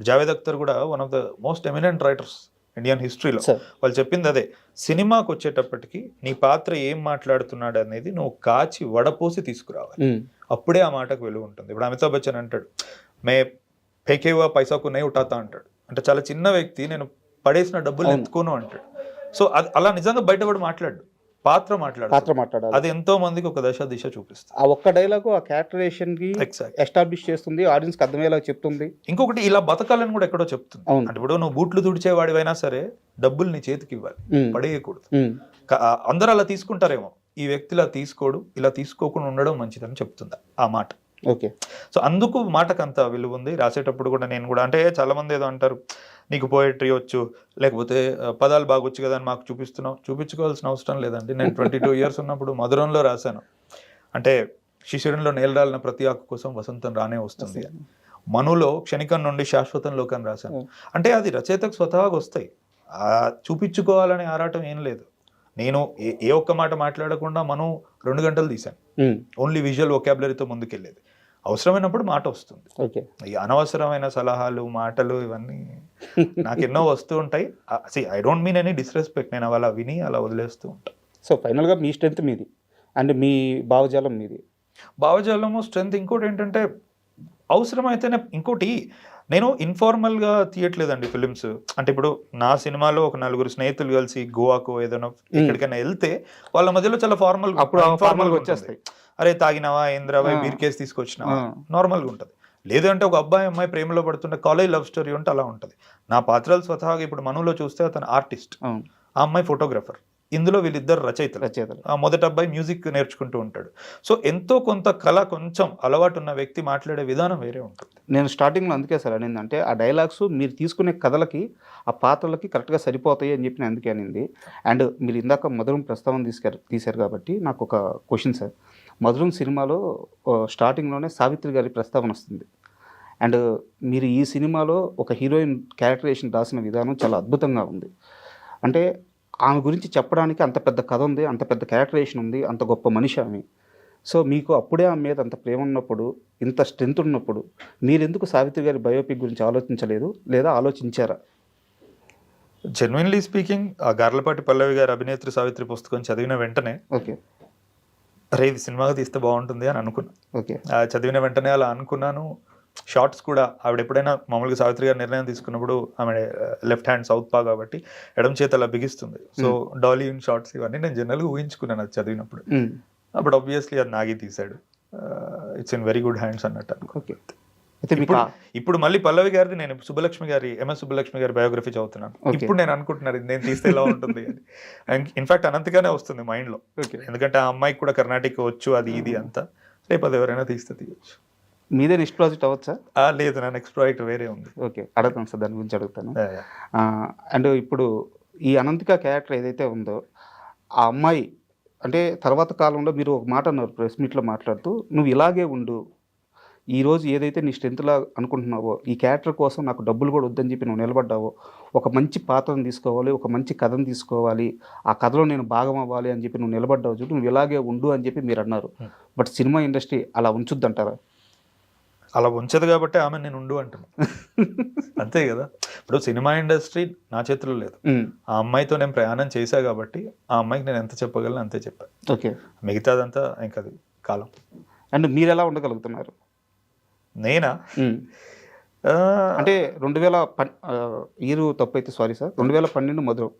జావేద్ అఖ్తర్ కూడా one of the most eminent writers Indian హిస్టరీలో. వాళ్ళు చెప్పింది అదే, సినిమాకి వచ్చేటప్పటికి నీ పాత్ర ఏం మాట్లాడుతున్నాడు అనేది నువ్వు కాచి వడపోసి తీసుకురావాలి, అప్పుడే ఆ మాటకు విలువ ఉంటుంది. ఇప్పుడు అమితాబ్ బచ్చన్ అంటాడు, మే ఫేకేవా పైసాకు నై ఉటాతా అంటాడు. అంటే చాలా చిన్న వ్యక్తి, నేను పడేసిన డబ్బులు ఎత్తుకోను అంటాడు. సో అది అలా నిజంగా బయటపడి మాట్లాడు, పాత్ర మాట్లాడాలి. అది ఎంతో మందికి ఒక దిశ చూపిస్తుంది. ఆ ఒక్క డైలాగ్ ఆ క్యారెక్టరేషన్ కి ఎస్టాబ్లిష్ చేస్తుంది, ఆడియన్స్ కి అర్థమయ్యేలా చెప్తుంది. ఇంకొకటి ఇలా బతకాలని కూడా ఎక్కడో చెప్తుంది. అంటే ఇప్పుడు నువ్వు బూట్లు తుడిచేవాడివైనా సరే డబ్బులు నీ చేతికి ఇవ్వాలి, పడేయకూడదు. అందరూ అలా తీసుకుంటారేమో, ఈ వ్యక్తి ఇలా తీసుకోడు, ఇలా తీసుకోకుండా ఉండడం మంచిదని చెప్తుంది ఆ మాట. ఓకే. సో అందుకు మాటకు అంత విలువ ఉంది. రాసేటప్పుడు కూడా నేను కూడా, అంటే చాలా మంది ఏదో అంటారు నీకు పోయట్రీ వచ్చు, లేకపోతే పదాలు బాగొచ్చు కదా అని మాకు చూపించుకోవాల్సిన అవసరం లేదండి. నేను 22 years ఉన్నప్పుడు మధురంలో రాశాను, అంటే శిశిరంలో నేలరాలిన ప్రతి ఆకు కోసం వసంతం రానే వస్తుంది అని. మనులో క్షణికం నుండి శాశ్వతంలోకి అని రాశాను. అంటే అది రచయితకు స్వతహాగా వస్తాయి, చూపించుకోవాలనే ఆరాటం ఏం లేదు. నేను ఏ ఒక్క మాట మాట్లాడకుండా మనం 2 గంటలు తీశాను, ఓన్లీ విజువల్ వొకాబులరీతో ముందుకెళ్ళేది. అవసరమైనప్పుడు మాట వస్తుంది. ఈ అనవసరమైన సలహాలు, మాటలు ఇవన్నీ నాకు ఎన్నో వస్తూ ఉంటాయి. I don't mean any disrespect, నేను అలా విని అలా వదిలేస్తూ ఉంటాను. సో ఫైనల్గా మీ స్ట్రెంత్ మీది అండ్ మీ భావజాలం మీది. భావజాలము స్ట్రెంత్. ఇంకోటి ఏంటంటే అవసరమైతేనే, ఇంకోటి నేను ఇన్ఫార్మల్గా తీయట్లేదండి ఫిలిమ్స్. అంటే ఇప్పుడు నా సినిమాలో ఒక 4 స్నేహితులు కలిసి గోవాకు ఏదైనా ఎక్కడికైనా వెళ్తే వాళ్ళ మధ్యలో చాలా ఫార్మల్, అప్పుడు ఫార్మల్గా వచ్చేస్తాయి. అరే తాగినావా, ఏంద్రావా, బీర్ కేసు తీసుకొచ్చినావా, నార్మల్గా ఉంటుంది. లేదంటే ఒక అబ్బాయి అమ్మాయి ప్రేమలో పడుతుంటే కాలేజ్ లవ్ స్టోరీ ఉంటే అలా ఉంటుంది. నా పాత్రలు స్వతహాగా ఇప్పుడు మనులో చూస్తే అతను ఆర్టిస్ట్, ఆ అమ్మాయి ఫోటోగ్రాఫర్, ఇందులో వీళ్ళిద్దరు రచయితలు. ఆ మొదటి అబ్బాయి మ్యూజిక్ నేర్చుకుంటూ ఉంటాడు. సో ఎంతో కొంత కళ కొంచెం అలవాటు ఉన్న వ్యక్తి మాట్లాడే విధానం వేరే ఉంటుంది. నేను స్టార్టింగ్లో అందుకే సార్ అనింది, అంటే ఆ డైలాగ్స్ మీరు తీసుకునే కథలకి ఆ పాత్రలకి కరెక్ట్గా సరిపోతాయి అని చెప్పి నేను అందుకే అనింది. అండ్ మీరు ఇందాక మధురం ప్రస్తావన తీశారు కాబట్టి నాకు ఒక క్వశ్చన్ సార్. మధురం సినిమాలో స్టార్టింగ్లోనే సావిత్రి గారి ప్రస్తావన వస్తుంది. అండ్ మీరు ఈ సినిమాలో ఒక హీరోయిన్ క్యారెక్టరేషన్ రాసిన విధానం చాలా అద్భుతంగా ఉంది. అంటే ఆమె గురించి చెప్పడానికి అంత పెద్ద కథ ఉంది, అంత పెద్ద క్యారెక్టరేషన్ ఉంది, అంత గొప్ప మనిషి ఆమె. సో మీకు అప్పుడే ఆమె మీద అంత ప్రేమ ఉన్నప్పుడు, ఇంత స్ట్రెంత్ ఉన్నప్పుడు మీరెందుకు సావిత్రి గారి బయోపిక్ గురించి ఆలోచించలేదు, లేదా ఆలోచించారా? జెన్యున్లీ స్పీకింగ్, ఆ గార్లపాటి పల్లవి గారి అభినేత్రి సావిత్రి పుస్తకం చదివిన వెంటనే ఓకే అరే ఇది సినిమాగా తీస్తే బాగుంటుంది అని అనుకున్నా. ఓకే చదివిన వెంటనే అలా అనుకున్నాను. షార్ట్స్ కూడా ఆవిడ ఎప్పుడైనా మామూలుగా సావిత్రి గారు నిర్ణయం తీసుకున్నప్పుడు ఆమె లెఫ్ట్ హ్యాండ్ సౌత్ పా కాబట్టి ఎడమ చేత అలా బిగిస్తుంది. సో డాలీ ఇన్ షార్ట్స్ ఇవన్నీ నేను జనరల్గా ఊహించుకున్నాను అది చదివినప్పుడు. అప్పుడు ఆబ్వియస్లీ అది నాగి తీశాడు. It's in very good hands అన్నట్టు అనుకో. ఓకే అయితే మీకు ఇప్పుడు మళ్ళీ పల్లవి గారిది నేను సుబ్బలక్ష్మి గారి ఎంఎస్ సుబ్బలక్ష్మి గారి బయోగ్రఫీ చదువుతున్నాను. ఇప్పుడు నేను అనుకుంటున్నాను ఇది నేను తీస్తే ఎలా ఉంటుంది అని. ఇన్ఫాక్ట్ అనంతగానే వస్తుంది మైండ్లో. ఎందుకంటే ఆ అమ్మాయికి కూడా కర్ణాటక వచ్చు, అది ఇది అంతా. రేపు అది ఎవరైనా తీస్తే తీయచ్చు. మీదే నెక్స్ట్ ప్రాజెక్ట్ అవ్వచ్చా? లేదు, నా నెక్స్ట్ ప్రాజెక్ట్ వేరే ఉంది. ఓకే అడుగుతాను సార్, దాని గురించి అడుగుతాను. అండ్ ఇప్పుడు ఈ అనంతిక క్యారెక్టర్ ఏదైతే ఉందో ఆ అమ్మాయి, అంటే తర్వాత కాలంలో మీరు ఒక మాట అన్నారు ప్రెస్ మీట్లో మాట్లాడుతూ, నువ్వు ఇలాగే ఉండు, ఈరోజు ఏదైతే నీ స్ట్రెంత్లా అనుకుంటున్నావో ఈ క్యారెక్టర్ కోసం నాకు డబ్బులు కూడా వద్దని చెప్పి నువ్వు నిలబడ్డావో, ఒక మంచి పాత్రను తీసుకోవాలి, ఒక మంచి కథను తీసుకోవాలి, ఆ కథలో నేను భాగం అవ్వాలి అని చెప్పి నువ్వు నిలబడ్డావు చూడు, నువ్వు ఇలాగే ఉండు అని చెప్పి మీరు అన్నారు. బట్ సినిమా ఇండస్ట్రీ అలా ఉంచుద్దంటారా? అలా ఉంచదు కాబట్టి ఆమె నేను ఉండు అంటున్నాను. అంతే కదా. ఇప్పుడు సినిమా ఇండస్ట్రీ నా చేతిలో లేదు. ఆ అమ్మాయితో నేను ప్రయాణం చేశా కాబట్టి ఆ అమ్మాయికి నేను ఎంత చెప్పగలను అంతే చెప్పాను. ఓకే మిగతాదంతా ఇంకా అది కాలం. అండ్ మీరు ఎలా ఉండగలుగుతున్నారు? నేనా అంటే 2000 తప్పు అయితే సారీ సార్, 2012 మధురం,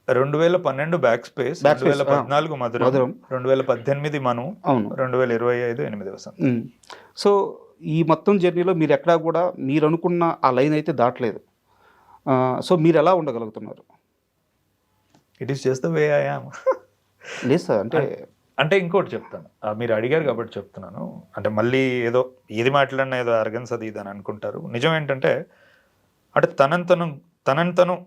2012 బ్యాక్ స్పేస్, 2014 మధురం, 2018 మను, 2025 8 వసంతం. సో ఈ మొత్తం జర్నీలో మీరు ఎక్కడా కూడా మీరు అనుకున్న ఆ లైన్ అయితే దాటలేదు. సో మీరు ఎలా ఉండగలుగుతున్నారు? It is just the way I am. లేదు సార్, అంటే ఇంకోటి చెప్తాను, మీరు అడిగారు కాబట్టి చెప్తున్నాను. అంటే మళ్ళీ ఏదో ఏది మాట్లాడినా ఏదో అరగన్స్ అది ఇది అని అనుకుంటారు. నిజం ఏంటంటే అంటే తనను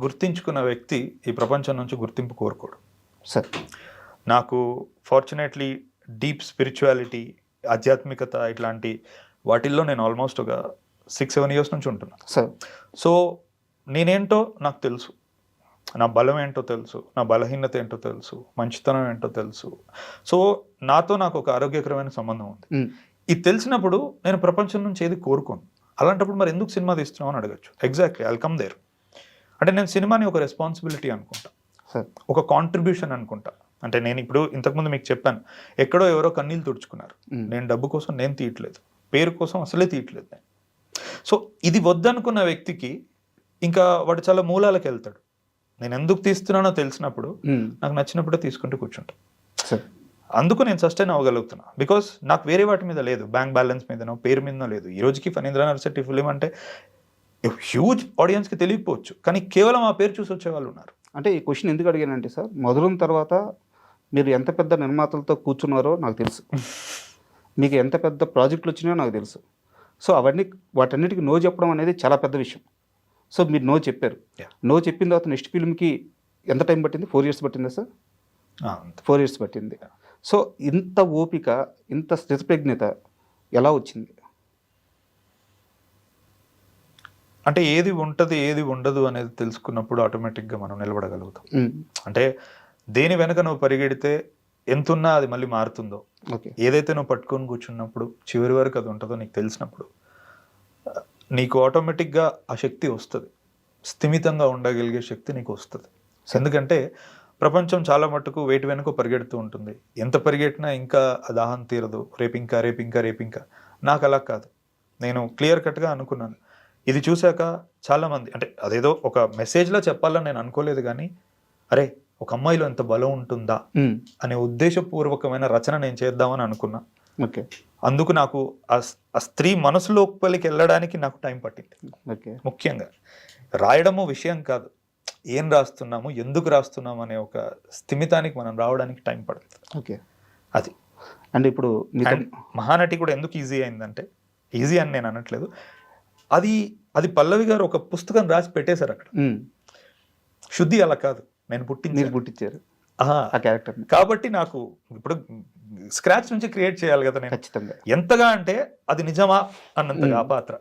గుర్తించుకున్న వ్యక్తి ఈ ప్రపంచం నుంచి గుర్తింపు కోరుకోడు సార్. నాకు ఫార్చునేట్లీ డీప్ స్పిరిచువాలిటీ, ఆధ్యాత్మికత ఇట్లాంటి వాటిల్లో నేను ఆల్మోస్ట్ ఒక 6-7 years నుంచి ఉంటున్నాను సార్. సో నేనేంటో నాకు తెలుసు, నా బలం ఏంటో తెలుసు, నా బలహీనత ఏంటో తెలుసు, మంచితనం ఏంటో తెలుసు. సో నాకు ఒక ఆరోగ్యకరమైన సంబంధం ఉంది. ఇది తెలిసినప్పుడు నేను ప్రపంచం నుంచి ఏది కోరుకోను. అలాంటప్పుడు మరి ఎందుకు సినిమా తీస్తున్నావు అని అడగచ్చు. Exactly I'll come there. అంటే నేను సినిమాని ఒక రెస్పాన్సిబిలిటీ అనుకుంటా, ఒక కాంట్రిబ్యూషన్ అనుకుంటా. అంటే నేను ఇప్పుడు ఇంతకుముందు మీకు చెప్పాను, ఎక్కడో ఎవరో కన్నీళ్ళు తుడుచుకున్నారు, నేను డబ్బు కోసం నేను తీయట్లేదు, పేరు కోసం అసలే తీయట్లేదు నేను. సో ఇది వద్దనుకున్న వ్యక్తికి ఇంకా వాడు చాలా మూలాలకు వెళ్తాడు. నేను ఎందుకు తీస్తున్నానో తెలిసినప్పుడు నాకు నచ్చినప్పుడే తీసుకుంటూ కూర్చుంటా. అందుకు నేను సస్టైన్ అవ్వగలుగుతున్నా. బికాస్ నాకు వేరే వాటి మీద లేదు, బ్యాంక్ బ్యాలెన్స్ మీదనో పేరు మీదనో లేదు. ఈ రోజుకి ఫణీంద్ర నరశెట్టి ఫిలిం అంటే హ్యూజ్ ఆడియన్స్కి తెలియకపోవచ్చు, కానీ కేవలం ఆ పేరు చూసి వచ్చే వాళ్ళు ఉన్నారు. అంటే ఈ క్వశ్చన్ ఎందుకు అడిగానంటే సార్, మధురం తర్వాత మీరు ఎంత పెద్ద నిర్మాతలతో కూర్చున్నారో నాకు తెలుసు, మీకు ఎంత పెద్ద ప్రాజెక్టులు వచ్చినాయో నాకు తెలుసు. సో వాటన్నిటికీ నో చెప్పడం అనేది చాలా పెద్ద విషయం. సో మీరు నో చెప్పారు. నో చెప్పిన తర్వాత నెక్స్ట్ ఫిల్మ్కి ఎంత టైం పట్టింది? 4 years పట్టిందా సార్? 4 years పట్టింది. సో ఇంత ఓపిక, ఇంత స్థితప్రజ్ఞత ఎలా వచ్చింది? అంటే ఏది ఉంటుంది ఏది ఉండదు అనేది తెలుసుకున్నప్పుడు ఆటోమేటిక్గా మనం నిలబడగలుగుతాం. అంటే దేని వెనక నువ్వు పరిగెడితే ఎంతున్నా అది మళ్ళీ మారుతుందో, ఏదైతే నువ్వు పట్టుకొని కూర్చున్నప్పుడు చివరి వరకు అది ఉంటుందో నీకు తెలిసినప్పుడు నీకు ఆటోమేటిక్గా ఆ శక్తి వస్తుంది, స్థిమితంగా ఉండగలిగే శక్తి నీకు వస్తుంది. ఎందుకంటే ప్రపంచం చాలా మట్టుకు వేటి వెనుక పరిగెడుతూ ఉంటుంది. ఎంత పరిగెట్టినా ఇంకా దాహం తీరదు, రేపింకా. నాకు అలా కాదు. నేను క్లియర్ కట్గా అనుకున్నాను. ఇది చూశాక చాలామంది, అంటే అదేదో ఒక మెసేజ్లా చెప్పాలని నేను అనుకోలేదు, కానీ అరే ఒక అమ్మాయిలో ఎంత బలం ఉంటుందా అనే ఉద్దేశపూర్వకమైన రచన నేను చేద్దామని అనుకున్నా. ఓకే, అందుకు నాకు ఆ స్త్రీ మనసులోపలికి వెళ్ళడానికి నాకు టైం పట్టింది. ఓకే, ముఖ్యంగా రాయడము విషయం కాదు, ఏం రాస్తున్నాము, ఎందుకు రాస్తున్నాము అనే ఒక స్థిమితానికి మనం రావడానికి టైం పడుతుంది. ఓకే, అది. అంటే ఇప్పుడు మహానటి కూడా ఎందుకు ఈజీ అయిందంటే ఈజీ అని నేను అనట్లేదు. అది అది పల్లవి గారు ఒక పుస్తకం రాసి పెట్టేశారు అక్కడ. శుద్ధి అలా కాదు, నేను మీరు పుట్టించారు ఆహా. ఆ క్యారెక్టర్ కాబట్టి నాకు ఇప్పుడు స్క్రాచ్ నుంచి క్రియేట్ చేయాలి కదా నేను. ఖచ్చితంగా. ఎంతగా అంటే అది నిజమా అన్నంతగా ఆ పాత్ర,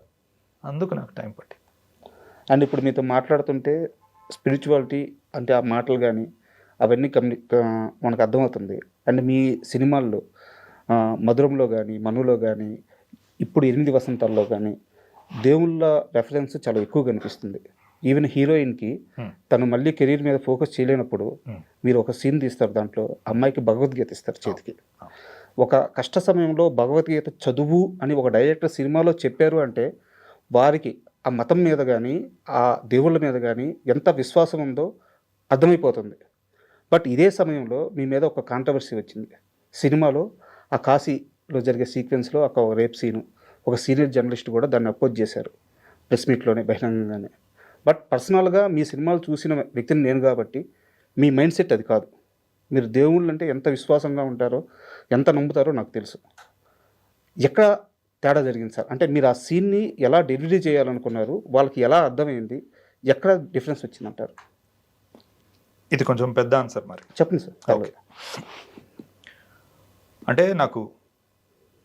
అందుకు నాకు టైం పట్టింది. అండ్ ఇప్పుడు మీతో మాట్లాడుతుంటే స్పిరిచువాలిటీ అంటే ఆ మాటలు కానీ అవన్నీ మనకు అర్థమవుతుంది. అండ్ మీ సినిమాల్లో మధురంలో కానీ మనులో కానీ ఇప్పుడు 8 వసంతాల్లో కానీ దేవుళ్ళ రెఫరెన్స్ చాలా ఎక్కువ కనిపిస్తుంది. ఈవెన్ హీరోయిన్కి తను మళ్ళీ కెరీర్ మీద ఫోకస్ చేయలేనప్పుడు మీరు ఒక సీన్ తీస్తారు, దాంట్లో అమ్మాయికి భగవద్గీత ఇస్తారు చేతికి. ఒక కష్ట సమయంలో భగవద్గీత చదువు అని ఒక డైరెక్టర్ సినిమాలో చెప్పారు అంటే వారికి ఆ మతం మీద కానీ ఆ దేవుళ్ళ మీద కానీ ఎంత విశ్వాసం ఉందో అర్థమైపోతుంది. బట్ ఇదే సమయంలో మీ మీద ఒక కాంట్రవర్సీ వచ్చింది సినిమాలో. ఆ కాశీలో జరిగే సీక్వెన్స్లో ఒక రేప్ సీను, ఒక సీనియర్ జర్నలిస్ట్ కూడా దాన్ని అపోజ్ చేశారు ప్రెస్ మీట్లోనే బహిరంగంగానే. బట్ పర్సనల్గా మీ సినిమాలు చూసిన వ్యక్తిని నేను కాబట్టి మీ మైండ్ సెట్ అది కాదు. మీరు దేవుళ్ళు అంటే ఎంత విశ్వాసంగా ఉంటారో, ఎంత నమ్ముతారో నాకు తెలుసు. ఎక్కడ తేడా జరిగింది సార్? అంటే మీరు ఆ సీన్ని ఎలా డెలివరీ చేయాలనుకున్నారు, వాళ్ళకి ఎలా అర్థమైంది, ఎక్కడ డిఫరెన్స్ వచ్చిందంటారు? ఇది కొంచెం పెద్ద ఆన్సర్ మరి. చెప్పండి సార్. ఓకే. అంటే నాకు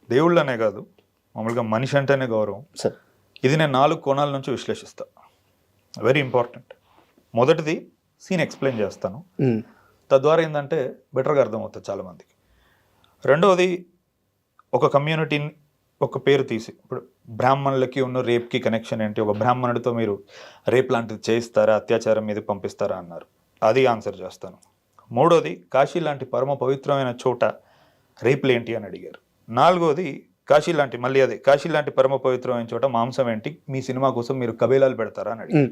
దేవుళ్ళనే కాదు, మామూలుగా మనిషి అంటేనే గౌరవం సార్. ఇది నేను 4 కోణాల నుంచి విశ్లేషిస్తాను. Very important. మొదటిది సీన్ ఎక్స్ప్లెయిన్ చేస్తాను, తద్వారా ఏంటంటే బెటర్గా అర్థమవుతుంది చాలామందికి. రెండవది ఒక కమ్యూనిటీని ఒక పేరు తీసి, ఇప్పుడు బ్రాహ్మణులకి ఉన్న రేప్కి కనెక్షన్ ఏంటి, ఒక బ్రాహ్మణుడితో మీరు రేప్ లాంటిది చేయిస్తారా, అత్యాచారం మీద పంపిస్తారా అన్నారు, అది ఆన్సర్ చేస్తాను. మూడోది కాశీ లాంటి పరమ పవిత్రమైన చోట రేపులు ఏంటి అని అడిగారు. నాలుగోది కాశీ లాంటి, మళ్ళీ అదే కాశీ లాంటి పరమ పవిత్రమైన చోట మాంసం ఏంటి, మీ సినిమా కోసం మీరు కబేలాలు పెడతారా అని అడిగారు.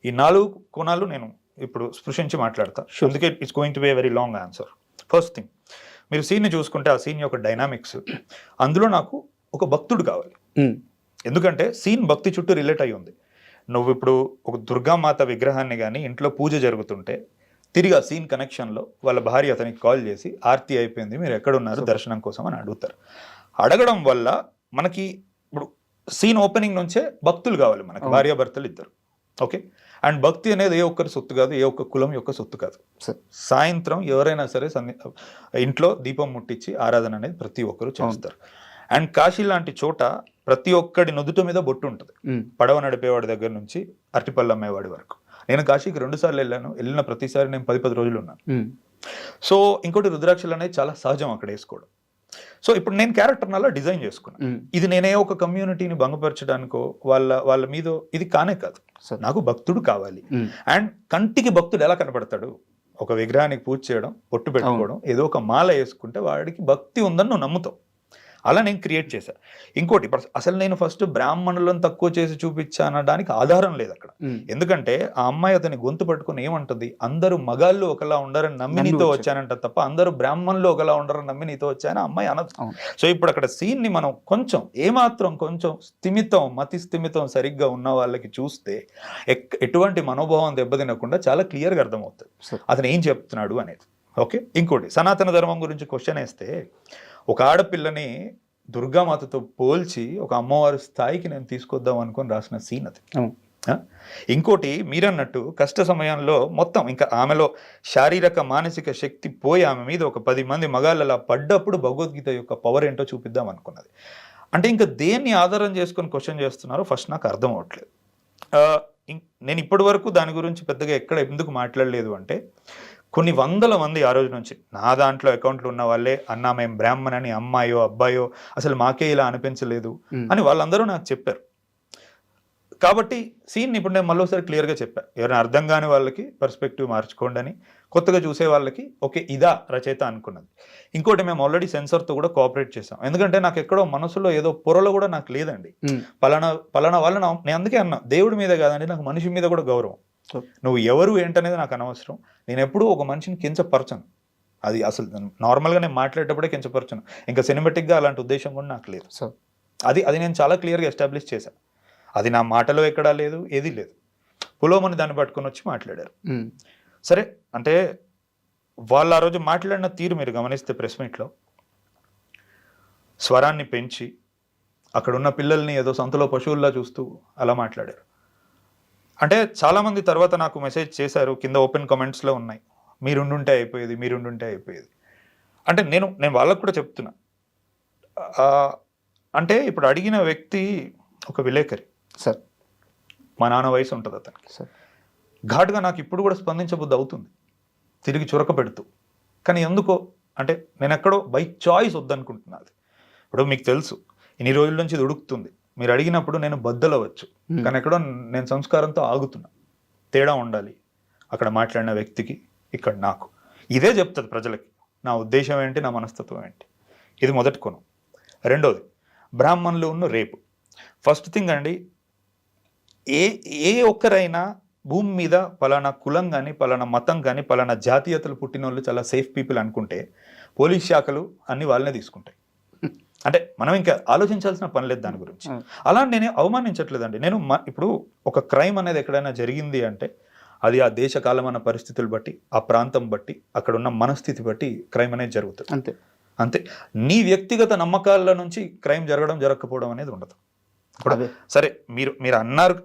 ఈ 4 కోణాలు నేను ఇప్పుడు స్పృశించి మాట్లాడతా, అందుకే it's going to be a very long answer. First thing, మీరు సీన్ని చూసుకుంటే ఆ సీన్ యొక్క డైనామిక్స్, అందులో నాకు ఒక భక్తుడు కావాలి. ఎందుకంటే సీన్ భక్తి చుట్టూ రిలేట్ అయి ఉంది. నువ్వు ఇప్పుడు ఒక దుర్గామాత విగ్రహాన్ని కానీ ఇంట్లో పూజ జరుగుతుంటే తిరిగి ఆ సీన్ కనెక్షన్లో వాళ్ళ భార్య అతనికి కాల్ చేసి ఆర్తి అయిపోయింది, మీరు ఎక్కడున్నారు దర్శనం కోసం అని అడుగుతారు. అడగడం వల్ల మనకి ఇప్పుడు సీన్ ఓపెనింగ్ నుంచే భక్తులు కావాలి మనకి, భార్యాభర్తలు ఇద్దరు. ఓకే. అండ్ భక్తి అనేది ఏ ఒక్కరి సొత్తు కాదు, ఏ ఒక్క కులం యొక్క సొత్తు కాదు. సాయంత్రం ఎవరైనా సరే ఇంట్లో దీపం ముట్టించి ఆరాధన అనేది ప్రతి ఒక్కరు చేస్తారు. అండ్ కాశీ లాంటి చోట ప్రతి ఒక్కడి నుదుట మీద బొట్టు ఉంటుంది, పడవ నడిపేవాడి దగ్గర నుంచి అరటిపళ్ళు అమ్మేవాడి వరకు. నేను కాశీకి 2 సార్లు వెళ్ళాను, వెళ్ళిన ప్రతిసారి నేను 10 రోజులు ఉన్నాను. సో ఇంకోటి రుద్రాక్షలు అనేది చాలా సహజం అక్కడ వేసుకోవడం. సో ఇప్పుడు నేను క్యారెక్టర్ని అలా డిజైన్ చేసుకున్నాను. ఇది నేనే ఒక కమ్యూనిటీని భంగపరచడానికో వాళ్ళ మీద ఇది కానే కాదు. నాకు భక్తుడు కావాలి. అండ్ కంటికి భక్తుడు ఎలా కనపడతాడు, ఒక విగ్రహానికి పూజ చేయడం, పొట్టు పెట్టుకోవడం, ఏదో ఒక మాల వేసుకుంటే వాడికి భక్తి ఉందని నువ్వు నమ్ముతావు. అలా నేను క్రియేట్ చేశాను. ఇంకోటి, అసలు నేను ఫస్ట్ బ్రాహ్మణులను తక్కువ చేసి చూపించానడానికి ఆధారం లేదు అక్కడ. ఎందుకంటే ఆ అమ్మాయి అతని గొంతు పట్టుకుని ఏమంటుంది, అందరూ మగాళ్ళు ఒకలా ఉండరని నమ్మి నీతో వచ్చానంట తప్ప అందరూ బ్రాహ్మణులు ఒకలా ఉండరని నమ్మి నీతో వచ్చాను అమ్మాయి అనదు. సో ఇప్పుడు అక్కడ సీన్ని మనం కొంచెం స్థిమితం, మతి స్థిమితం సరిగ్గా ఉన్న వాళ్ళకి చూస్తే ఎటువంటి మనోభావం దెబ్బతినకుండా చాలా క్లియర్గా అర్థమవుతుంది అతను ఏం చెప్తున్నాడు అనేది. ఓకే. ఇంకోటి, సనాతన ధర్మం గురించి క్వశ్చన్ వేస్తే ఒక ఆడపిల్లని దుర్గామాతతో పోల్చి ఒక అమ్మవారి స్థాయికి నేను తీసుకొద్దాం అనుకొని రాసిన సీన్ అది. ఇంకోటి, మీరన్నట్టు కష్ట సమయంలో మొత్తం ఇంకా ఆమెలో శారీరక మానసిక శక్తి పోయి ఆమె మీద ఒక 10 మంది మగాళ్ళు అలా పడ్డప్పుడు భగవద్గీత యొక్క పవర్ ఏంటో చూపిద్దాం అనుకున్నది. అంటే ఇంకా దేన్ని ఆధారం చేసుకొని క్వశ్చన్ చేస్తున్నారో ఫస్ట్ నాకు అర్థం అవ్వట్లేదు. నేను ఇప్పటి వరకు దాని గురించి పెద్దగా ఎక్కడ ఎందుకు మాట్లాడలేదు అంటే, కొన్ని వందల మంది ఆ రోజు నుంచి నా దాంట్లో అకౌంట్లు ఉన్న వాళ్ళే, అన్నా మేము బ్రాహ్మణ్ అని, అమ్మాయో అబ్బాయో అసలు మాకే ఇలా అనిపించలేదు అని వాళ్ళందరూ నాకు చెప్పారు. కాబట్టి సీన్ ఇప్పుడు నేను మళ్ళీసారి క్లియర్గా చెప్పాను, ఎవరైనా అర్థం కాని వాళ్ళకి పర్స్పెక్టివ్ మార్చుకోండి అని, కొత్తగా చూసే వాళ్ళకి ఓకే ఇదా రచయిత అనుకున్నది. ఇంకోటి, మేము ఆల్రెడీ సెన్సార్తో కూడా కోఆపరేట్ చేసాం. ఎందుకంటే నాకు ఎక్కడో మనసులో ఏదో పొరలో కూడా నాకు లేదండి, పలానా వాళ్ళ నేను అందుకే అన్నా, దేవుడి మీద కాదండి, నాకు మనిషి మీద కూడా గౌరవం. నువ్వు ఎవరు ఏంటనేది నాకు అనవసరం. నేను ఎప్పుడూ ఒక మనిషిని కించపరచను, అది అసలు నార్మల్గా నేను మాట్లాడేటప్పుడే కించపరచను. ఇంకా సినిమాటిక్గా అలాంటి ఉద్దేశం కూడా నాకు లేదు. సో అది నేను చాలా క్లియర్గా ఎస్టాబ్లిష్ చేశాను. అది నా మాటలో ఎక్కడా లేదు, ఏది లేదు. పులోమని దాన్ని పట్టుకొని వచ్చి మాట్లాడారు. సరే, అంటే వాళ్ళు ఆ రోజు మాట్లాడిన తీరు మీరు గమనిస్తే ప్రెస్ మీట్లో స్వరాన్ని పెంచి అక్కడ ఉన్న పిల్లల్ని ఏదో సంతలో పశువుల్లా చూస్తూ అలా మాట్లాడారు. అంటే చాలామంది తర్వాత నాకు మెసేజ్ చేశారు, కింద ఓపెన్ కామెంట్స్లో ఉన్నాయి, మీరుండుంటే అయిపోయేది, మీరుండుంటే అయిపోయేది. అంటే నేను వాళ్ళకు కూడా చెప్తున్నా, అంటే ఇప్పుడు అడిగిన వ్యక్తి ఒక విలేకరి సార్, మా నాన్న వయసు ఉంటుంది అతనికి సార్. ఘాటుగా నాకు ఇప్పుడు కూడా స్పందించబుద్ధి అవుతుంది, తిరిగి చురక పెడుతూ. కానీ ఎందుకో అంటే నేను ఎక్కడో బై చాయిస్ వద్దనుకుంటున్నాను. ఇప్పుడు మీకు తెలుసు ఇన్ని రోజుల నుంచి ఇది ఉడుకుతుంది, మీరు అడిగినప్పుడు నేను బద్దలవచ్చు, కానీ ఎక్కడో నేను సంస్కారంతో ఆగుతున్నా. తేడా ఉండాలి అక్కడ మాట్లాడిన వ్యక్తికి, ఇక్కడ నాకు. ఇదే చెప్తుంది ప్రజలకి నా ఉద్దేశం ఏంటి, నా మనస్తత్వం ఏంటి. ఇది మొదటి కోణం. రెండోది బ్రాహ్మణులు ఉన్న రేపు. ఫస్ట్ థింగ్ అండి, ఏ ఒక్కరైనా భూమి మీద పలానా కులం కానీ, పలానా మతం కానీ, పలానా జాతీయతలు పుట్టిన వాళ్ళు చాలా సేఫ్ పీపుల్ అనుకుంటే పోలీస్ శాఖలు అన్ని వాళ్ళనే తీసుకుంటాయి. అంటే మనం ఇంకా ఆలోచించాల్సిన పని లేదు దాని గురించి. అలా నేనే అవమానించట్లేదండి. నేను ఇప్పుడు ఒక క్రైమ్ అనేది ఎక్కడైనా జరిగింది అంటే అది ఆ దేశ కాలమైన పరిస్థితులు బట్టి, ఆ ప్రాంతం బట్టి, అక్కడ ఉన్న మనస్థితి బట్టి క్రైమ్ అనేది జరుగుతుంది. అంతే. నీ వ్యక్తిగత నమ్మకాల నుంచి క్రైమ్ జరగడం జరగకపోవడం అనేది ఉండదు. ఇప్పుడు సరే మీరు అన్నారు,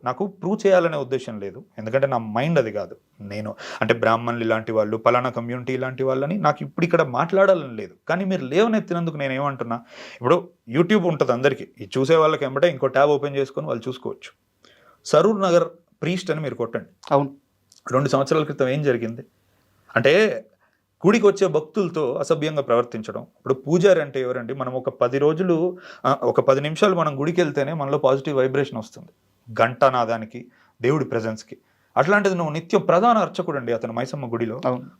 నాకు ప్రూవ్ చేయాలనే ఉద్దేశం లేదు, ఎందుకంటే నా మైండ్ అది కాదు. నేను అంటే బ్రాహ్మణులు ఇలాంటి వాళ్ళు, పలానా కమ్యూనిటీ ఇలాంటి వాళ్ళని నాకు ఇప్పుడు ఇక్కడ మాట్లాడాలని లేదు. కానీ మీరు లేవనెత్తినందుకు నేను ఏమంటున్నా, ఇప్పుడు యూట్యూబ్ ఉంటుంది అందరికీ, ఇది చూసే వాళ్ళకి ఏమంటే ఇంకో ట్యాబ్ ఓపెన్ చేసుకొని వాళ్ళు చూసుకోవచ్చు. సరూర్ నగర్ ప్రీస్ట్ అని మీరు కొట్టండి. అవును, 2 సంవత్సరాల క్రితం ఏం జరిగింది అంటే గుడికి వచ్చే భక్తులతో అసభ్యంగా ప్రవర్తించడం. ఇప్పుడు పూజారి అంటే ఎవరండి? మనం ఒక 10 నిమిషాలు మనం గుడికి వెళ్తేనే మనలో పాజిటివ్ వైబ్రేషన్ వస్తుంది, ఘంటానాదానికి, దేవుడి ప్రెజెన్స్కి. అట్లాంటిది నువ్వు నిత్యం ప్రధాన అర్చకుడు అండి అతను మైసమ్మ గుడిలో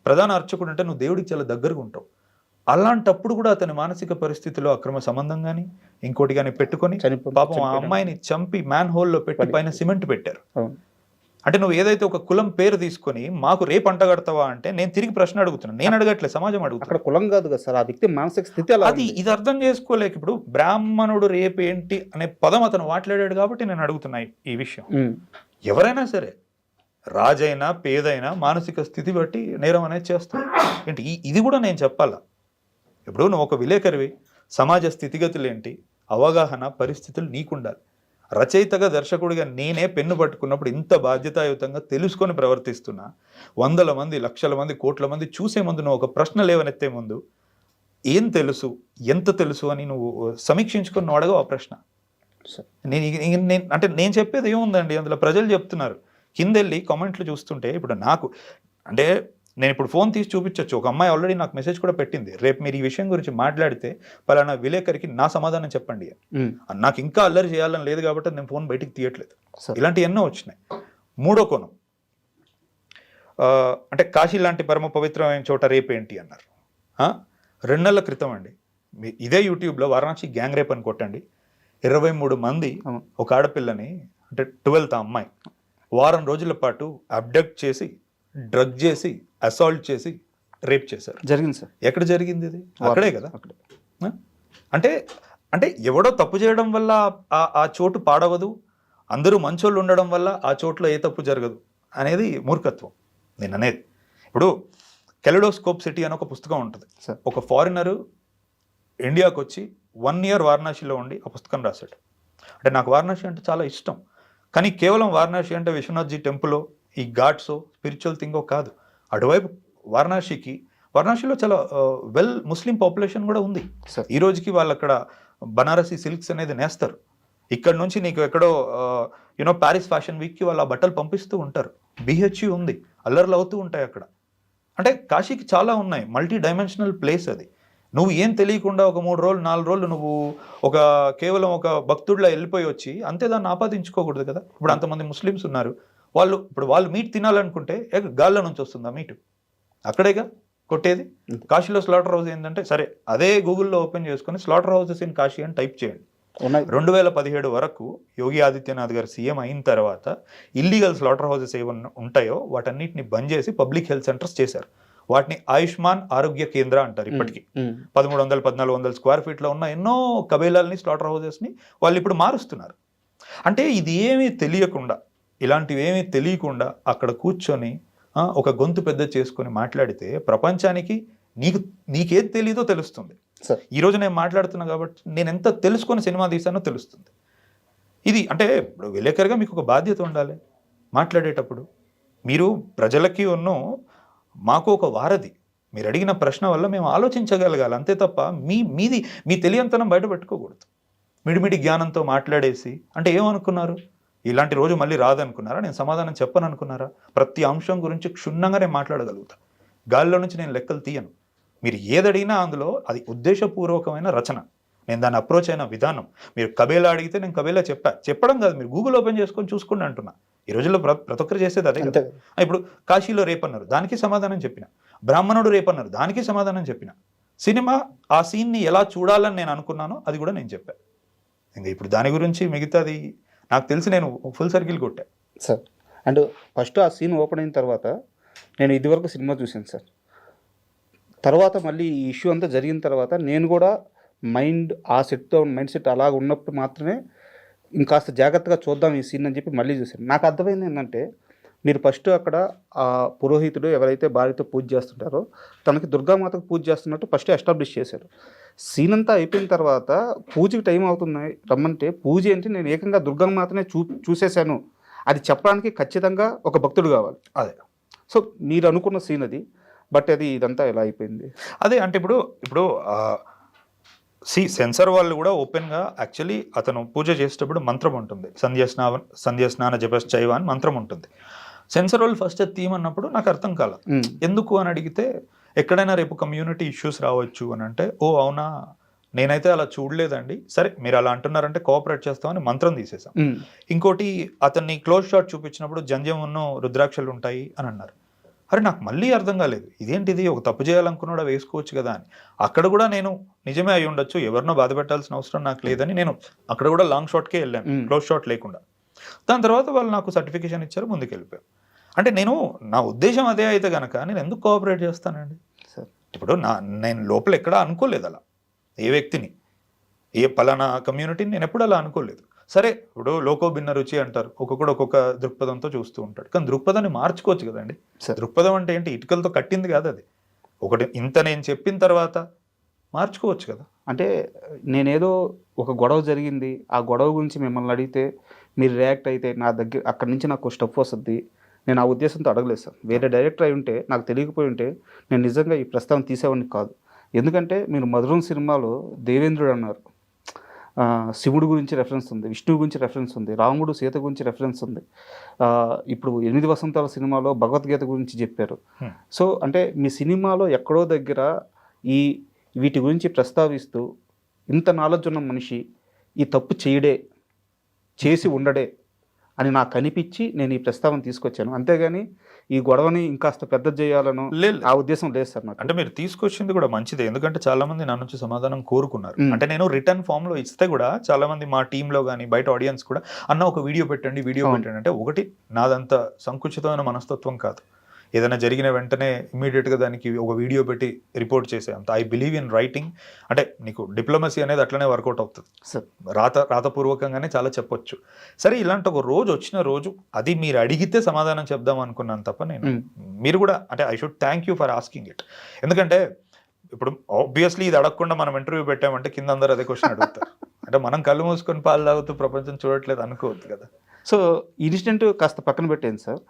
ప్రధాన అర్చకుడు అంటే నువ్వు దేవుడికి చాలా దగ్గరగా ఉంటావు. అలాంటప్పుడు కూడా అతని మానసిక పరిస్థితిలో అక్రమ సంబంధం కానీ ఇంకోటి కానీ పెట్టుకొని పాపం ఆ అమ్మాయిని చంపి మ్యాన్ హోల్లో పెట్టి పైన సిమెంట్ పెట్టారు. అంటే నువ్వు ఏదైతే ఒక కులం పేరు తీసుకొని మాకు రేపు అంటగడతావా అంటే నేను తిరిగి ప్రశ్న అడుగుతున్నాను. నేను అడగట్లే, సమాజం అడుగుతాను. అక్కడ కులం కాదు కదా సార్, ఆ వ్యక్తి మానసిక స్థితి అది ఇది అర్థం చేసుకోలేక ఇప్పుడు బ్రాహ్మణుడు రేపు ఏంటి అనే పదం అతను మాట్లాడాడు కాబట్టి నేను అడుగుతున్నా ఈ విషయం. ఎవరైనా సరే, రాజైనా పేదైనా మానసిక స్థితి బట్టి నేరం అనేది చేస్తాడు. ఏంటి ఇది కూడా నేను చెప్పాలా? ఇప్పుడు నువ్వు ఒక విలేకరివి, సమాజ స్థితిగతులు ఏంటి, అవగాహన, పరిస్థితులు నీకుండాలి. రచయితగా, దర్శకుడిగా నేనే పెన్ను పట్టుకున్నప్పుడు ఇంత బాధ్యతాయుతంగా తెలుసుకొని ప్రవర్తిస్తున్నా. 100 మంది, లక్షల మంది, కోట్ల మంది చూసే ముందు నువ్వు ఒక ప్రశ్న లేవనెత్తే ముందు ఏం తెలుసు, ఎంత తెలుసు అని నువ్వు సమీక్షించుకొని నువ్వు అడగవు ఆ ప్రశ్న. నేను చెప్పేది ఏముందండి, అందులో ప్రజలు చెప్తున్నారు. కిందెళ్ళి కామెంట్లు చూస్తుంటే ఇప్పుడు నాకు అంటే నేను ఇప్పుడు ఫోన్ తీసి చూపించవచ్చు. ఒక అమ్మాయి ఆల్రెడీ నాకు మెసేజ్ కూడా పెట్టింది, రేపు మీరు ఈ విషయం గురించి మాట్లాడితే పలానా విలేకరికి నా సమాధానం చెప్పండి. నాకు ఇంకా అల్లరి చేయాలని లేదు కాబట్టి నేను ఫోన్ బయటికి తీయట్లేదు. ఇలాంటి ఎన్నో వచ్చినాయి. మూడో కోణం, అంటే కాశీ లాంటి పరమ పవిత్రమైన చోట రేపేంటి అన్నారు. 2 నెలల క్రితం అండి, ఇదే యూట్యూబ్లో వారణాసి గ్యాంగ్ రేప్ అని కొట్టండి. 23 మంది ఒక ఆడపిల్లని, అంటే 12th అమ్మాయి, వారం రోజుల పాటు అబ్డక్ట్ చేసి, డ్రగ్ చేసి, అసాల్ట్ చేసి రేప్ చేశారు. జరిగింది సార్. ఎక్కడ జరిగింది ఇది? అక్కడే కదా. అంటే ఎవడో తప్పు చేయడం వల్ల ఆ చోటు పాడవదు, అందరూ మంచోళ్ళు ఉండడం వల్ల ఆ చోట్లో ఏ తప్పు జరగదు అనేది మూర్ఖత్వం నేను అనేది. ఇప్పుడు కెలెడోస్కోప్ సిటీ అని ఒక పుస్తకం ఉంటుంది. ఒక ఫారినరు ఇండియాకు వచ్చి 1 year వారణాసిలో ఉండి ఆ పుస్తకం రాశాడు. అంటే నాకు వారణాసి అంటే చాలా ఇష్టం, కానీ కేవలం వారణాసి అంటే విశ్వనాథ్జీ టెంపుల్, ఈ ఘాట్స్ స్పిరిచువల్ థింగో కాదు. అటువైపు వారణాసిలో చాలా వెల్ ముస్లిం పాపులేషన్ కూడా ఉంది. ఈ రోజుకి వాళ్ళు అక్కడ బనారసి సిల్క్స్ అనేది నేస్తారు. ఇక్కడ నుంచి నీకు ఎక్కడో ప్యారిస్ ఫ్యాషన్ వీక్కి వాళ్ళు ఆ బట్టలు పంపిస్తూ ఉంటారు. BHU ఉంది, అల్లర్లు అవుతూ ఉంటాయి అక్కడ. అంటే కాశీకి చాలా ఉన్నాయి, మల్టీ డైమెన్షనల్ ప్లేస్ అది. నువ్వు ఏం తెలియకుండా ఒక 3 రోజులు 4 రోజులు నువ్వు కేవలం ఒక భక్తుడిలా వెళ్ళిపోయి వచ్చి అంతే దాన్ని ఆపాదించుకోకూడదు కదా. ఇప్పుడు అంతమంది ముస్లిమ్స్ ఉన్నారు, వాళ్ళు మీట్ తినాలనుకుంటే గాల్లో నుంచి వస్తుందా మీటు? అక్కడేగా కొట్టేది. కాశీలో స్లాటర్ హౌస్ ఏంటంటే సరే, అదే గూగుల్లో ఓపెన్ చేసుకుని స్లాటర్ హౌసెస్ ఇన్ కాశీ అని టైప్ చేయండి. 2017 వరకు యోగి ఆదిత్యనాథ్ గారు సీఎం అయిన తర్వాత ఇల్లీగల్ స్లాటర్ హౌసెస్ ఏమన్నా ఉంటాయో వాటన్నిటిని బంద్ చేసి పబ్లిక్ హెల్త్ సెంటర్స్ చేశారు. వాటిని ఆయుష్మాన్ ఆరోగ్య కేంద్ర అంటారు. ఇప్పటికీ 1300-1400 స్క్వేర్ ఫీట్లో ఉన్న ఎన్నో కబేలాల్ని, స్లాటర్ హౌసెస్ని వాళ్ళు ఇప్పుడు మారుస్తున్నారు. అంటే ఇది ఏమీ తెలియకుండా, ఇలాంటివి ఏమీ తెలియకుండా అక్కడ కూర్చొని ఒక గొంతు పెద్ద చేసుకొని మాట్లాడితే ప్రపంచానికి నీకేది తెలీదో తెలుస్తుంది. సార్ ఈ రోజు నేను మాట్లాడుతున్నా కాబట్టి నేను ఎంత తెలుసుకొని సినిమా తీసానో తెలుస్తుంది. ఇది అంటే ఇప్పుడు విలేకరుగా మీకు ఒక బాధ్యత ఉండాలి మాట్లాడేటప్పుడు. మీరు ప్రజలకి మాకు ఒక వారధి. మీరు అడిగిన ప్రశ్న వల్ల మేము ఆలోచించగలగాలి, అంతే తప్ప మీ తెలియంతనం బయట పెట్టుకోకూడదు. మిడిమిడి జ్ఞానంతో మాట్లాడేసి అంటే ఏమనుకున్నారు, ఇలాంటి రోజు మళ్ళీ రాదనుకున్నారా? నేను సమాధానం చెప్పను అనుకున్నారా? ప్రతి అంశం గురించి క్షుణ్ణంగా నేను మాట్లాడగలుగుతా. గాలిలో నుంచి నేను లెక్కలు తీయను. మీరు ఏదడిగినా అందులో అది ఉద్దేశపూర్వకమైన రచన. నేను దాన్ని అప్రోచ్ అయిన విధానం. మీరు కబేలా అడిగితే నేను కబేలా చెప్పడం కాదు, మీరు గూగుల్ ఓపెన్ చేసుకొని చూసుకోండి అంటున్నా. ఈ రోజుల్లో ప్రతి ఒక్కరు చేసేది అదే కదా. ఇప్పుడు కాశీలో రేపన్నారు, దానికి సమాధానం చెప్పిన. బ్రాహ్మణుడు రేపన్నారు, దానికి సమాధానం చెప్పిన. సినిమా ఆ సీన్ని ఎలా చూడాలని నేను అనుకున్నానో అది కూడా నేను చెప్పాను. ఇంకా ఇప్పుడు దాని గురించి మిగతాది నాకు తెలిసి నేను ఫుల్ సర్కిల్ కొట్టా సార్. అండ్ ఫస్ట్ ఆ సీన్ ఓపెన్ అయిన తర్వాత నేను ఇదివరకు సినిమా చూశాను సార్. తర్వాత మళ్ళీ ఈ ఇష్యూ అంతా జరిగిన తర్వాత నేను కూడా మైండ్ సెట్ అలాగ ఉన్నప్పుడు మాత్రమే ఇంకాస్త జాగ్రత్తగా చూద్దాం ఈ సీన్ అని చెప్పి మళ్ళీ చూశాను. నాకు అర్థమైంది ఏంటంటే, మీరు ఫస్ట్ అక్కడ ఆ పురోహితుడు ఎవరైతే భార్యతో పూజ చేస్తుంటారో తనకి దుర్గామాతకు పూజ చేస్తున్నట్టు ఫస్ట్ ఎస్టాబ్లిష్ చేశారు. సీన్ అంతా అయిపోయిన తర్వాత పూజకి టైం అవుతుంది రమ్మంటే, పూజ ఏంటి నేను ఏకంగా దుర్గామాతనే చూసేశాను అది చెప్పడానికి ఖచ్చితంగా ఒక భక్తుడు కావాలి. అదే సో మీరు అనుకున్న సీన్ అది, బట్ అది ఇదంతా ఎలా అయిపోయింది? అదే అంటే ఇప్పుడు సెన్సార్ వాళ్ళు కూడా ఓపెన్గా యాక్చువల్లీ అతను పూజ చేసేటప్పుడు మంత్రం ఉంటుంది, సంధ్యాస్నాన జపశ్చైవ అని మంత్రం ఉంటుంది. సెన్సార్ వాళ్ళు ఫస్ట్ తీయమన్నప్పుడు నాకు అర్థం కాల, ఎందుకు అని అడిగితే ఎక్కడైనా రేపు కమ్యూనిటీ ఇష్యూస్ రావచ్చు అని అంటే, ఓ అవునా నేనైతే అలా చూడలేదండి, సరే మీరు అలా అంటున్నారంటే కోఆపరేట్ చేస్తామని మంత్రం తీసేసాం. ఇంకోటి అతన్ని క్లోజ్ షాట్ చూపించినప్పుడు జంజమును రుద్రాక్షలు ఉంటాయి అని అన్నారు. అరే నాకు మళ్ళీ అర్థం కాలేదు, ఇదేంటిది ఒక తప్పు చేయాలనుకున్నాడా వేసుకోవచ్చు కదా అని. అక్కడ కూడా నేను నిజమే అయి ఉండొచ్చు, ఎవరినో బాధ పెట్టాల్సిన అవసరం నాకు లేదని నేను అక్కడ కూడా లాంగ్ షాట్కే వెళ్ళాను, క్లోజ్ షాట్ లేకుండా. దాని తర్వాత వాళ్ళు నాకు సర్టిఫికేషన్ ఇచ్చారు, ముందుకు వెళ్ళిపోయాను. అంటే నా ఉద్దేశం అదే అయితే కనుక నేను ఎందుకు కోఆపరేట్ చేస్తానండి? ఇప్పుడు నేను లోపల ఎక్కడా అనుకోలేదు అలా, ఏ వ్యక్తిని ఏ పలానా కమ్యూనిటీని నేను ఎప్పుడు అలా అనుకోలేదు. సరే ఇప్పుడు లోకో భిన్న రుచి అంటారు, ఒక్కొక్కడు ఒక్కొక్క దృక్పథంతో చూస్తూ ఉంటాడు. కానీ దృక్పథాన్ని మార్చుకోవచ్చు కదండి. దృక్పథం అంటే ఏంటి? ఇటుకలతో కట్టింది కాదు అది. ఒకటి ఇంత నేను చెప్పిన తర్వాత మార్చుకోవచ్చు కదా. అంటే నేనేదో ఒక గొడవ జరిగింది, ఆ గొడవ గురించి మిమ్మల్ని అడిగితే మీరు రియాక్ట్ అయితే నా దగ్గర అక్కడి నుంచి నాకు స్టఫ్ వస్తుంది, నేను ఆ ఉద్దేశంతో అడగలేదు సార్. వేరే డైరెక్టర్ అయి ఉంటే, నాకు తెలియకపోయి ఉంటే నేను నిజంగా ఈ ప్రస్తావన తీసేవాడిని కాదు. ఎందుకంటే మీరు మధురం సినిమాలో దేవేంద్రుడు అన్నారు, శివుడు గురించి రెఫరెన్స్ ఉంది, విష్ణువు గురించి రెఫరెన్స్ ఉంది, రాముడు సీత గురించి రెఫరెన్స్ ఉంది. ఇప్పుడు 8 వసంతాల సినిమాలో భగవద్గీత గురించి చెప్పారు. సో అంటే మీ సినిమాలో ఎక్కడో దగ్గర వీటి గురించి ప్రస్తావిస్తూ ఇంత నాలెడ్జ్ ఉన్న మనిషి ఈ తప్పు చేసి ఉండడే అని నాకు అనిపించి నేను ఈ ప్రస్తావన తీసుకొచ్చాను. అంతేగాని ఈ గొడవని ఇంకాస్త పెద్ద చేయాలను ఆ ఉద్దేశం లేదు సార్ నాకు. అంటే మీరు తీసుకొచ్చింది కూడా మంచిదే, ఎందుకంటే చాలా మంది నా నుంచి సమాధానం కోరుకున్నారు. అంటే నేను రిటర్న్ ఫామ్ లో ఇస్తే కూడా చాలా మంది మా టీంలో కానీ బయట ఆడియన్స్ కూడా అన్న ఒక వీడియో పెట్టండి అంటే, ఒకటి నాదంత సంకుచితమైన మనస్తత్వం కాదు. ఏదైనా జరిగిన వెంటనే ఇమ్మీడియట్గా దానికి ఒక వీడియో పెట్టి రిపోర్ట్ చేసే అంత ఐ బిలీవ్ ఇన్ రైటింగ్. అంటే నీకు డిప్లొమసీ అనేది అట్లనే వర్కౌట్ అవుతుంది, రాతపూర్వకంగానే చాలా చెప్పొచ్చు. సరే ఇలాంటి ఒక రోజు వచ్చిన రోజు అది మీరు అడిగితే సమాధానం చెప్దాం అనుకున్నాను తప్ప మీరు కూడా అంటే I should thank you for asking it. ఎందుకంటే ఇప్పుడు ఆబ్వియస్లీ ఇది అడగకుండా మనం ఇంటర్వ్యూ పెట్టామంటే కింద అందరూ అదే క్వశ్చన్ అడుగుతారు. అంటే మనం కళ్ళు మూసుకొని పాలు తాగుతూ ప్రపంచం చూడట్లేదు అనుకోవద్దు కదా. సో ఇన్సిడెంట్ కాస్త పక్కన పెట్టేది సార్.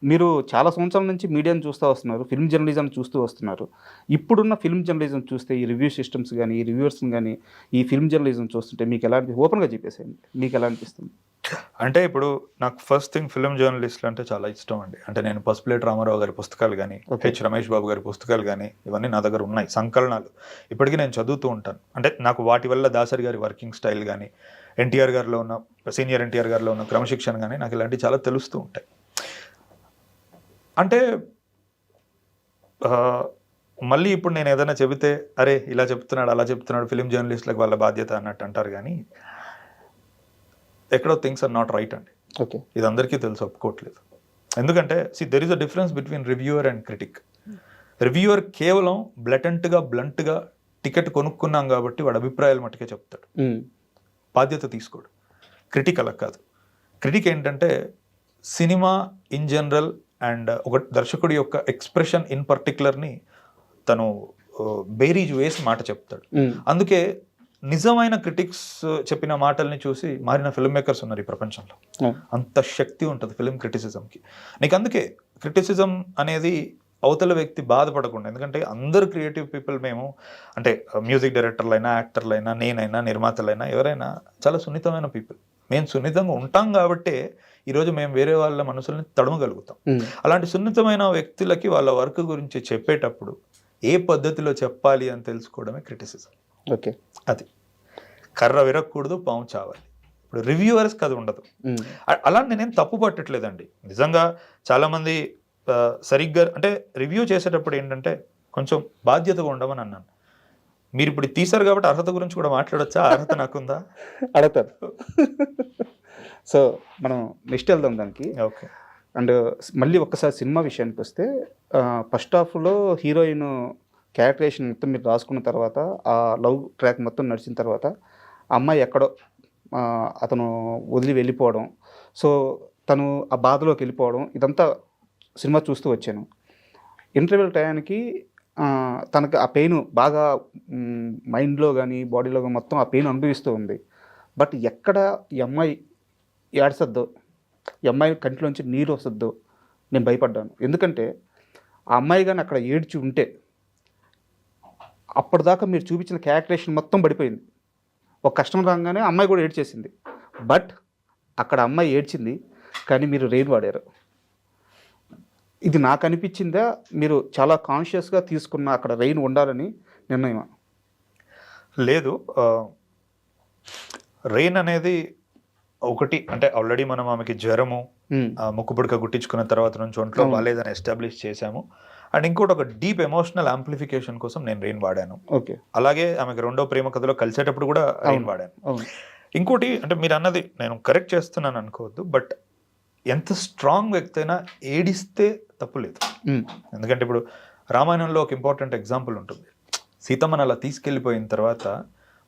మీరు చాలా సంవత్సరాల నుంచి మీడియాను చూస్తూ వస్తున్నారు, ఫిల్మ్ జర్నలిజం చూస్తూ వస్తున్నారు. ఇప్పుడున్న ఫిల్మ్ జర్నలిజం చూస్తే ఈ రివ్యూ సిస్టమ్స్ కానీ ఈ రివ్యూవర్స్ని కానీ ఈ ఫిల్మ్ జర్నలిజం చూస్తుంటే మీకు ఎలా ఓపెన్గా చెప్పేసేయండి, మీకు ఎలా అనిపిస్తుంది? అంటే ఇప్పుడు నాకు ఫస్ట్ థింగ్ ఫిల్మ్ జర్నలిస్టులు అంటే చాలా ఇష్టం అండి. అంటే నేను పసుపులేటి రామారావు గారి పుస్తకాలు కానీ హెచ్ రమేష్ బాబు గారి పుస్తకాలు కానీ ఇవన్నీ నా దగ్గర ఉన్నాయి, సంకలనాలు. ఇప్పటికీ నేను చదువుతూ ఉంటాను. అంటే నాకు వాటి వల్ల దాసరి గారి వర్కింగ్ స్టైల్ కానీ ఎన్టీఆర్ గారిలో ఉన్న సీనియర్ ఎన్టీఆర్ గారిలో ఉన్న క్రమశిక్షణ కానీ నాకు ఇలాంటివి చాలా తెలుస్తూ ఉంటాయి. అంటే మళ్ళీ ఇప్పుడు నేను ఏదైనా చెబితే అరే ఇలా చెప్తున్నాడు అలా చెప్తున్నాడు ఫిలిం జర్నలిస్టులకు వాళ్ళ బాధ్యత అన్నట్టు అంటారు, కానీ ఎక్కడో థింగ్స్ ఆర్ నాట్ రైట్ అండి. ఓకే, ఇది అందరికీ తెలుసు, ఒప్పుకోవట్లేదు. ఎందుకంటే there is a difference between reviewer and critic. Reviewer కేవలం బ్లంట్గా టికెట్ కొనుక్కున్నాం కాబట్టి వాడు అభిప్రాయాలు మట్టుకే చెప్తాడు, బాధ్యత తీసుకోడు. క్రిటిక్ అలా కాదు. క్రిటిక్ ఏంటంటే సినిమా ఇన్ జనరల్ అండ్ ఒక దర్శకుడి యొక్క ఎక్స్ప్రెషన్ ఇన్ పర్టికులర్ని తను బేరీజ్ వేసి మాట చెప్తాడు. అందుకే నిజమైన క్రిటిక్స్ చెప్పిన మాటల్ని చూసి మారిన ఫిల్మ్ మేకర్స్ ఉన్నారు ఈ ప్రపంచంలో. అంత శక్తి ఉంటుంది ఫిల్మ్ క్రిటిసిజంకి. నీకు అందుకే క్రిటిసిజం అనేది అవతల వ్యక్తి బాధపడకుండా, ఎందుకంటే అందరు క్రియేటివ్ పీపుల్ మేము, అంటే మ్యూజిక్ డైరెక్టర్లైనా, యాక్టర్లైనా, నేనైనా, నిర్మాతలైనా, ఎవరైనా చాలా సున్నితమైన పీపుల్. మేము సున్నితంగా ఉంటాం కాబట్టే ఈరోజు మేము వేరే వాళ్ళ మనసుల్ని తడమగలుగుతాం. అలాంటి సున్నితమైన వ్యక్తులకి వాళ్ళ వర్క్ గురించి చెప్పేటప్పుడు ఏ పద్ధతిలో చెప్పాలి అని తెలుసుకోవడమే క్రిటిసిజం. ఓకే, అది కర్ర విరగకూడదు, పాము చావాలి. ఇప్పుడు రివ్యూవర్స్కి అది ఉండదు. అలా నేనేం తప్పు పట్టట్లేదండి. నిజంగా చాలామంది సరిగ్గా అంటే రివ్యూ చేసేటప్పుడు ఏంటంటే కొంచెం బాధ్యతగా ఉండమని అన్నాను. మీరు ఇప్పుడు తీశారు కాబట్టి అర్హత గురించి కూడా మాట్లాడచ్చా? అర్హత నాకుందా? అడుగుతారు. సో మనం నెక్స్ట్ వెళ్దాం దానికి. ఓకే. అండ్ మళ్ళీ ఒక్కసారి సినిమా విషయానికి వస్తే, ఫస్ట్ హాఫ్లో హీరోయిన్ క్యారెక్టరేషన్ మొత్తం మీరు రాసుకున్న తర్వాత, ఆ లవ్ ట్రాక్ మొత్తం నడిచిన తర్వాత, ఆ అమ్మాయి ఎక్కడో అతను వదిలి వెళ్ళిపోవడం, సో తను ఆ బాధలోకి వెళ్ళిపోవడం, ఇదంతా సినిమా చూస్తూ వచ్చాను. ఇంటర్వెల్ టయానికి తనకు ఆ పెయిన్ బాగా మైండ్లో కానీ బాడీలో కానీ మొత్తం ఆ పెయిన్ అనుభవిస్తూ ఉంది. బట్ ఎక్కడ ఈ అమ్మాయి ఏడ్చద్దో, ఈ అమ్మాయి కంటిలోంచి నీరు వస్తుందో నేను భయపడ్డాను. ఎందుకంటే ఆ అమ్మాయి కానీ అక్కడ ఏడ్చి ఉంటే అప్పటిదాకా మీరు చూపించిన క్యారెక్టరేషన్ మొత్తం పడిపోయింది. ఒక కష్టం రాగానే అమ్మాయి కూడా ఏడ్చేసింది. బట్ అక్కడ అమ్మాయి ఏడ్చింది కానీ మీరు రెయిన్ వాడారు. ఇది నాకు అనిపించిందా, మీరు చాలా కాన్షియస్గా తీసుకున్న అక్కడ రెయిన్ ఉండాలని నిర్ణయమా? లేదు, రెయిన్ అనేది ఒకటి అంటే ఆల్రెడీ మనం ఆమెకి జ్వరము, ముక్కు పుడక గుట్టించుకున్న తర్వాత నుంచి ఒంట్లో బాలేదని ఎస్టాబ్లిష్ చేశాము. అండ్ ఇంకోటి ఒక డీప్ ఎమోషనల్ ఆంప్లిఫికేషన్ కోసం నేను రెయిన్ వాడాను. ఓకే. అలాగే ఆమెకి రెండో ప్రేమ కథలో కలిసేటప్పుడు కూడా రెయిన్ వాడాను. ఇంకోటి అంటే మీరు అన్నది నేను కరెక్ట్ చేస్తున్నాను అనుకోవద్దు, బట్ ఎంత స్ట్రాంగ్ వ్యక్తి అయినా ఏడిస్తే తప్పు లేదు. ఎందుకంటే ఇప్పుడు రామాయణంలో ఒక ఇంపార్టెంట్ ఎగ్జాంపుల్ ఉంటుంది. సీతమ్మని అలా తీసుకెళ్ళిపోయిన తర్వాత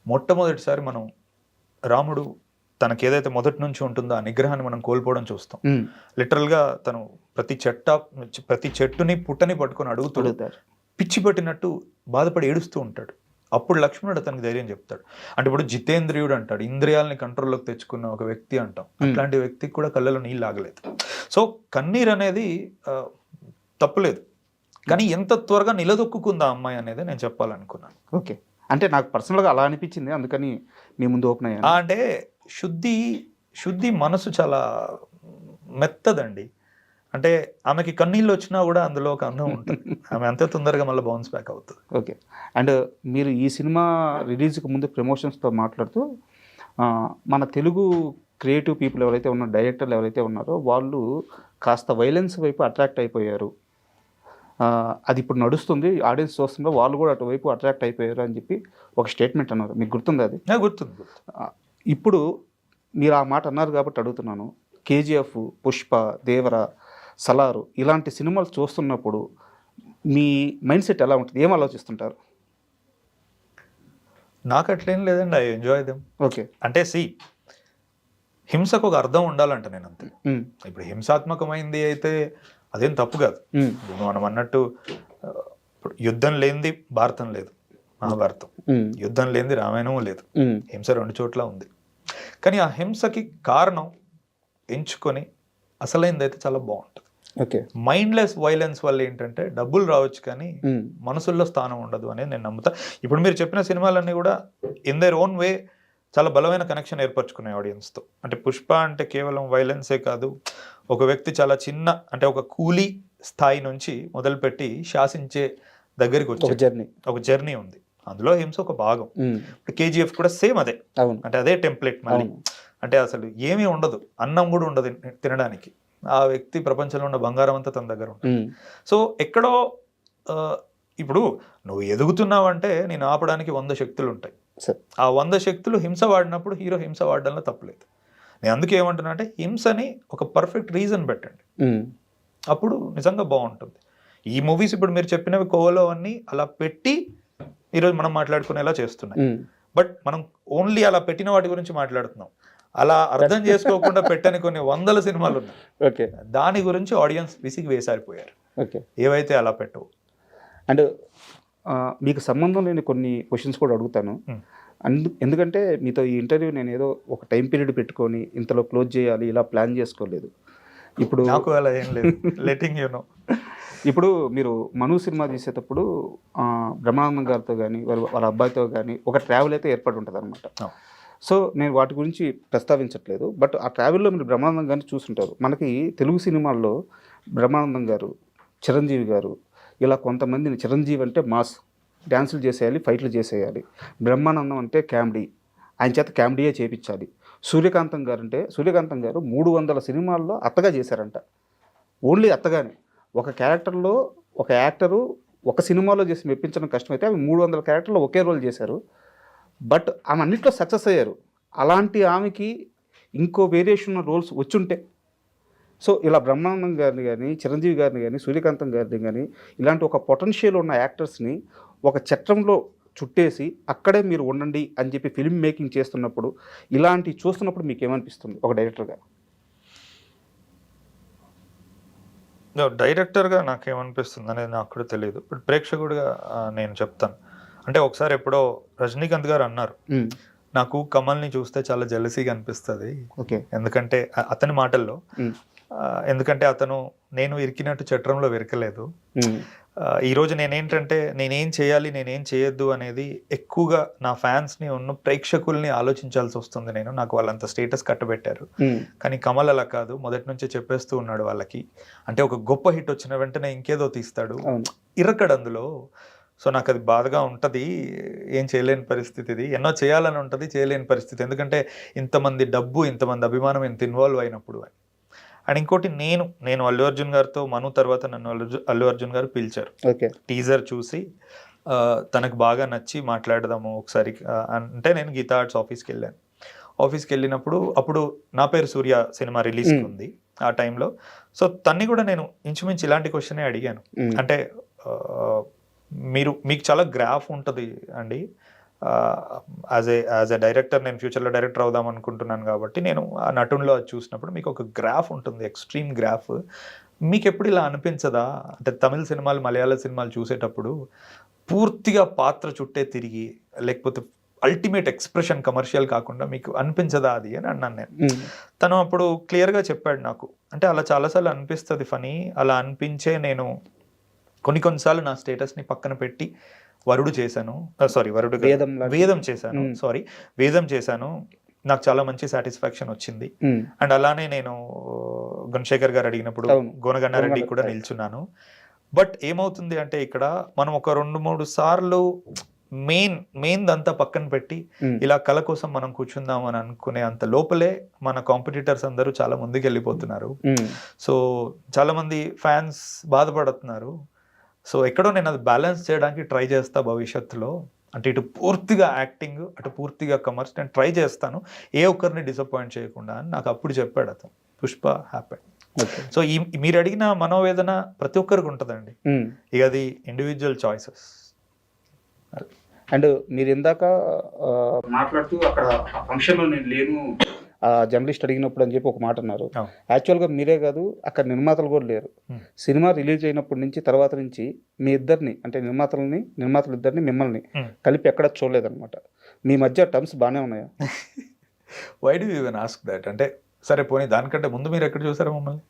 మొట్టమొదటిసారి మనం రాముడు తనకి ఏదైతే మొదటి నుంచి ఉంటుందో ఆ నిగ్రహాన్ని మనం కోల్పోవడం చూస్తాం. లిటరల్గా తను ప్రతి చెట్టుని పుట్టని పట్టుకొని అడుగుతాడు, పిచ్చి పట్టినట్టు బాధపడి ఏడుస్తూ ఉంటాడు. అప్పుడు లక్ష్మణుడు అతనికి ధైర్యం చెప్తాడు. అంటే ఇప్పుడు జితేంద్రియుడు అంటాడు, ఇంద్రియాలని కంట్రోల్లోకి తెచ్చుకున్న ఒక వ్యక్తి అంటాం. అట్లాంటి వ్యక్తికి కూడా కళ్ళలో నీళ్ళు ఆగలేదు. సో కన్నీరు అనేది తప్పులేదు, కానీ ఎంత త్వరగా నిలదొక్కుందా అమ్మాయి అనేది నేను చెప్పాలనుకున్నాను. ఓకే, అంటే నాకు పర్సనల్గా అలా అనిపించింది, అందుకని మీ ముందు ఓపెన్ అయ్యాను. అంటే శుద్ధి మనసు చాలా మెత్తదండి. అంటే ఆమెకి కన్నీళ్ళు వచ్చినా కూడా అందులో ఒక అందం ఉంటుంది. ఆమె అంతే తొందరగా మళ్ళీ బౌన్స్ బ్యాక్ అవుతుంది. ఓకే. అండ్ మీరు ఈ సినిమా రిలీజ్కి ముందు ప్రమోషన్స్తో మాట్లాడుతూ, మన తెలుగు క్రియేటివ్ పీపుల్ ఎవరైతే ఉన్నారో, డైరెక్టర్లు ఎవరైతే ఉన్నారో, వాళ్ళు కాస్త వైలెన్స్ వైపు అట్రాక్ట్ అయిపోయారు, అది ఇప్పుడు నడుస్తుంది, ఆడియన్స్ చూస్తుందో వాళ్ళు కూడా అటువైపు అట్రాక్ట్ అయిపోయారు అని చెప్పి ఒక స్టేట్మెంట్ అన్నారు. మీకు గుర్తుంది అది? గుర్తుంది. ఇప్పుడు మీరు ఆ మాట అన్నారు కాబట్టి అడుగుతున్నాను. కేజీఎఫ్, పుష్ప, దేవర, సలారు ఇలాంటి సినిమాలు చూస్తున్నప్పుడు మీ మైండ్ సెట్ ఎలా ఉంటుంది? ఏం ఆలోచిస్తుంటారు? నాకు అట్లేం లేదండి, ఐ ఎంజాయ్ దెమ్. ఓకే. అంటే హింసకు ఒక అర్థం ఉండాలంట నేను అంతే. ఇప్పుడు హింసాత్మకమైంది అయితే అదేం తప్పు కాదు. మనం అన్నట్టు ఇప్పుడు యుద్ధం లేనిది భారతం లేదు, మహాభారతం. యుద్ధం లేనిది రామాయణము లేదు. హింస రెండు చోట్ల ఉంది. కానీ ఆ హింసకి కారణం ఎంచుకొని అసలైంది అయితే చాలా బాగుంటుంది. ఓకే. మైండ్లెస్ వైలెన్స్ వల్ల ఏంటంటే డబ్బులు రావచ్చు కానీ మనసుల్లో స్థానం ఉండదు అనేది నేను నమ్ముతా. ఇప్పుడు మీరు చెప్పిన సినిమాలన్నీ కూడా ఇన్ దేర్ ఓన్ వే చాలా బలమైన కనెక్షన్ ఏర్పరచుకున్నాయి ఆడియన్స్తో. అంటే పుష్ప అంటే కేవలం వైలెన్సే కాదు, ఒక వ్యక్తి చాలా చిన్న అంటే ఒక కూలీ స్థాయి నుంచి మొదలుపెట్టి శాసించే దగ్గరికి వచ్చే ఒక జర్నీ ఉంది. అందులో హింస ఒక భాగం. ఇప్పుడు కేజీఎఫ్ కూడా సేమ్ అదే, అంటే అదే టెంప్లెట్ మళ్ళీ. అంటే అసలు ఏమీ ఉండదు, అన్నం కూడా ఉండదు తినడానికి. ఆ వ్యక్తి ప్రపంచంలో ఉన్న బంగారం అంతా తన దగ్గర ఉంటుంది. సో ఎక్కడో ఇప్పుడు నువ్వు ఎదుగుతున్నావంటే నేను ఆపడానికి 100 శక్తులు ఉంటాయి. ఆ 100 శక్తులు హింస వాడినప్పుడు హీరో హింస వాడడంలో తప్పలేదు. నేను అందుకే ఏమంటున్నా అంటే హింసని ఒక పర్ఫెక్ట్ రీజన్ పెట్టండి, అప్పుడు నిజంగా బాగుంటుంది. ఈ మూవీస్ ఇప్పుడు మీరు చెప్పినవి కోవలో అన్నీ అలా పెట్టి ఈరోజు మనం మాట్లాడుకునేలా చేస్తున్నాయి. బట్ మనం ఓన్లీ అలా పెట్టిన వాటి గురించి మాట్లాడుతున్నాం. అలా అర్థం చేసుకోకుండా పెట్టని కొన్ని 100 సినిమాలు ఉన్నాయి. ఓకే. దాని గురించి ఆడియన్స్ విసిగి వేసారిపోయారు, ఓకే, ఏవైతే అలా పెట్టవు. అండ్ మీకు సంబంధం లేని కొన్ని క్వశ్చన్స్ కూడా అడుగుతాను. ఎందుకంటే మీతో ఈ ఇంటర్వ్యూ నేను ఏదో ఒక టైం పీరియడ్ పెట్టుకొని ఇంతలో క్లోజ్ చేయాలి ఇలా ప్లాన్ చేసుకోలేదు. ఇప్పుడు నాకు అలా ఏం లేదు, లెటింగ్ యూ నో. ఇప్పుడు మీరు మను సినిమా తీసేటప్పుడు బ్రహ్మానందం గారితో కానీ వాళ్ళ అబ్బాయితో కానీ ఒక ట్రావెల్ అయితే ఏర్పడి ఉంటుంది అనమాట. సో నేను వాటి గురించి ప్రస్తావించట్లేదు, బట్ ఆ ట్రావెల్లో మీరు బ్రహ్మానందం గారిని చూస్తుంటారు. మనకి తెలుగు సినిమాల్లో బ్రహ్మానందం గారు, చిరంజీవి గారు, ఇలా కొంతమందిని, చిరంజీవి అంటే మాస్, డ్యాన్సులు చేసేయాలి, ఫైట్లు చేసేయాలి. బ్రహ్మానందం అంటే కామెడీ, ఆయన చేత కామెడీయే చేయించాలి. సూర్యకాంతం గారు అంటే సూర్యకాంతం గారు 300 సినిమాల్లో అత్తగా చేశారంట. ఓన్లీ అత్తగానే. ఒక క్యారెక్టర్లో ఒక యాక్టరు ఒక సినిమాలో చేసి మెప్పించడం కష్టమైతే ఆమె 300 క్యారెక్టర్లో ఒకే రోల్ చేశారు. బట్ ఆమె అన్నింటిలో సక్సెస్ అయ్యారు. అలాంటి ఆమెకి ఇంకో వేరియేషన్ రోల్స్ వచ్చుంటే, సో ఇలా బ్రహ్మానందం గారిని కానీ, చిరంజీవి గారిని కానీ, సూర్యకాంతం గారిని కానీ, ఇలాంటి ఒక పొటెన్షియల్ ఉన్న యాక్టర్స్ని ఒక చట్రంలో చుట్టేసి అక్కడే మీరు ఉండండి అని చెప్పి ఫిల్మ్ మేకింగ్ చేస్తున్నప్పుడు, ఇలాంటి చూస్తున్నప్పుడు మీకు ఏమనిపిస్తుంది ఒక డైరెక్టర్గా? డైరెక్టర్గా నాకేమనిపిస్తుంది అనేది నాకు కూడా తెలియదు, బట్ ప్రేక్షకుడిగా నేను చెప్తాను. అంటే ఒకసారి ఎప్పుడో రజనీకాంత్ గారు అన్నారు, నాకు కమల్ని చూస్తే చాలా జెలసీగా అనిపిస్తుంది. ఓకే. ఎందుకంటే అతని మాటల్లో, ఎందుకంటే అతను నేను ఇరికినట్టు చట్రంలో విరకలేదు. ఈరోజు నేనేంటంటే నేనేం చేయాలి, నేనేం చేయొద్దు అనేది ఎక్కువగా నా ఫ్యాన్స్ని ఉన్న ప్రేక్షకుల్ని ఆలోచించాల్సి వస్తుంది. నాకు వాళ్ళంత స్టేటస్ కట్టబెట్టారు. కానీ కమల్ అలా కాదు, మొదటి నుంచే చెప్పేస్తూ ఉన్నాడు వాళ్ళకి. అంటే ఒక గొప్ప హిట్ వచ్చిన వెంటనే ఇంకేదో తీస్తాడు, ఇరకడు అందులో. సో నాకు అది బాధగా ఉంటుంది. ఏం చేయలేని పరిస్థితి ఇది. ఎన్నో చేయాలని ఉంటుంది, చేయలేని పరిస్థితి. ఎందుకంటే ఇంతమంది డబ్బు, ఇంతమంది అభిమానం ఇంత ఇన్వాల్వ్ అయినప్పుడు. అండ్ ఇంకోటి, నేను అల్లు అర్జున్ గారితో, మను తర్వాత నన్ను అల్లు అర్జున్ గారు పిలిచారు. టీజర్ చూసి తనకు బాగా నచ్చి మాట్లాడదాము ఒకసారి అంటే నేను గీతా ఆర్ట్స్ ఆఫీస్కి వెళ్ళాను. ఆఫీస్కి వెళ్ళినప్పుడు అప్పుడు నా పేరు సూర్య సినిమా రిలీజ్ ఉంది ఆ టైంలో. సో తన్ని కూడా నేను ఇంచుమించు ఇలాంటి క్వశ్చనే అడిగాను. అంటే మీకు చాలా గ్రాఫ్ ఉంటుంది అండి, యాజ్ ఎ డైరెక్టర్ నేను ఫ్యూచర్లో డైరెక్టర్ అవుదాం అనుకుంటున్నాను కాబట్టి నేను ఆ నటుల్లో అది చూసినప్పుడు మీకు ఒక గ్రాఫ్ ఉంటుంది, ఎక్స్ట్రీమ్ గ్రాఫ్. మీకు ఎప్పుడు ఇలా అనిపించదా? అంటే తమిళ సినిమాలు, మలయాళ సినిమాలు చూసేటప్పుడు పూర్తిగా పాత్ర చుట్టే తిరిగి, లేకపోతే అల్టిమేట్ ఎక్స్ప్రెషన్ కమర్షియల్ కాకుండా మీకు అనిపించదా అది అని అన్నాను నేను. తను అప్పుడు క్లియర్గా చెప్పాడు నాకు, అంటే అలా చాలాసార్లు అనిపిస్తుంది ఫనీ, అలా అనిపించే నేను కొన్నిసార్లు నా స్టేటస్ని పక్కన పెట్టి వేదం చేశాను. నాకు చాలా మంచి సాటిస్ఫాక్షన్ వచ్చింది. అండ్ అలానే నేను గుణశేఖర్ గారు అడిగినప్పుడు గోనగన్నారెడ్డి కూడా నిల్చున్నాను. బట్ ఏమవుతుంది అంటే ఇక్కడ మనం ఒక 2-3 సార్లు మెయిన్ అంతా పక్కన పెట్టి ఇలా కళ కోసం మనం కూర్చుందాం అని అనుకునే అంత లోపలే మన కాంపిటీటర్స్ అందరూ చాలా ముందుకు వెళ్ళిపోతున్నారు. సో చాలా మంది ఫ్యాన్స్ బాధపడుతున్నారు. సో ఎక్కడో నేను అది బ్యాలెన్స్ చేయడానికి ట్రై చేస్తా భవిష్యత్తులో. అంటే ఇటు పూర్తిగా యాక్టింగ్, అటు పూర్తిగా కమర్స్ నేను ట్రై చేస్తాను, ఏ ఒక్కరిని డిసప్పాయింట్ చేయకుండా అని నాకు అప్పుడు చెప్పాడు అతను. పుష్ప హ్యాపెన్. సో మీరు అడిగిన మనోవేదన ప్రతి ఒక్కరికి ఉంటుందండి, ఇక అది ఇండివిజువల్ చాయిసెస్. అండ్ మీరు ఇందాక మాట్లాడుతూ అక్కడ ఆ ఫంక్షన్లో నేను లేను జర్నలిస్ట్ అడిగినప్పుడు అని చెప్పి ఒక మాట అన్నారు. యాక్చువల్గా మీరే కాదు, అక్కడ నిర్మాతలు కూడా లేరు. సినిమా రిలీజ్ అయినప్పటి నుంచి తర్వాత నుంచి మీ ఇద్దరిని, అంటే నిర్మాతలు ఇద్దరిని, మిమ్మల్ని కలిపి ఎక్కడ చూడలేదన్నమాట. మీ మధ్య టర్మ్స్ బాగానే ఉన్నాయా? Why do you even ask that? అంటే సరే పోనీ దానికంటే ముందు మీరు ఎక్కడ చూసారా మమ్మల్ని?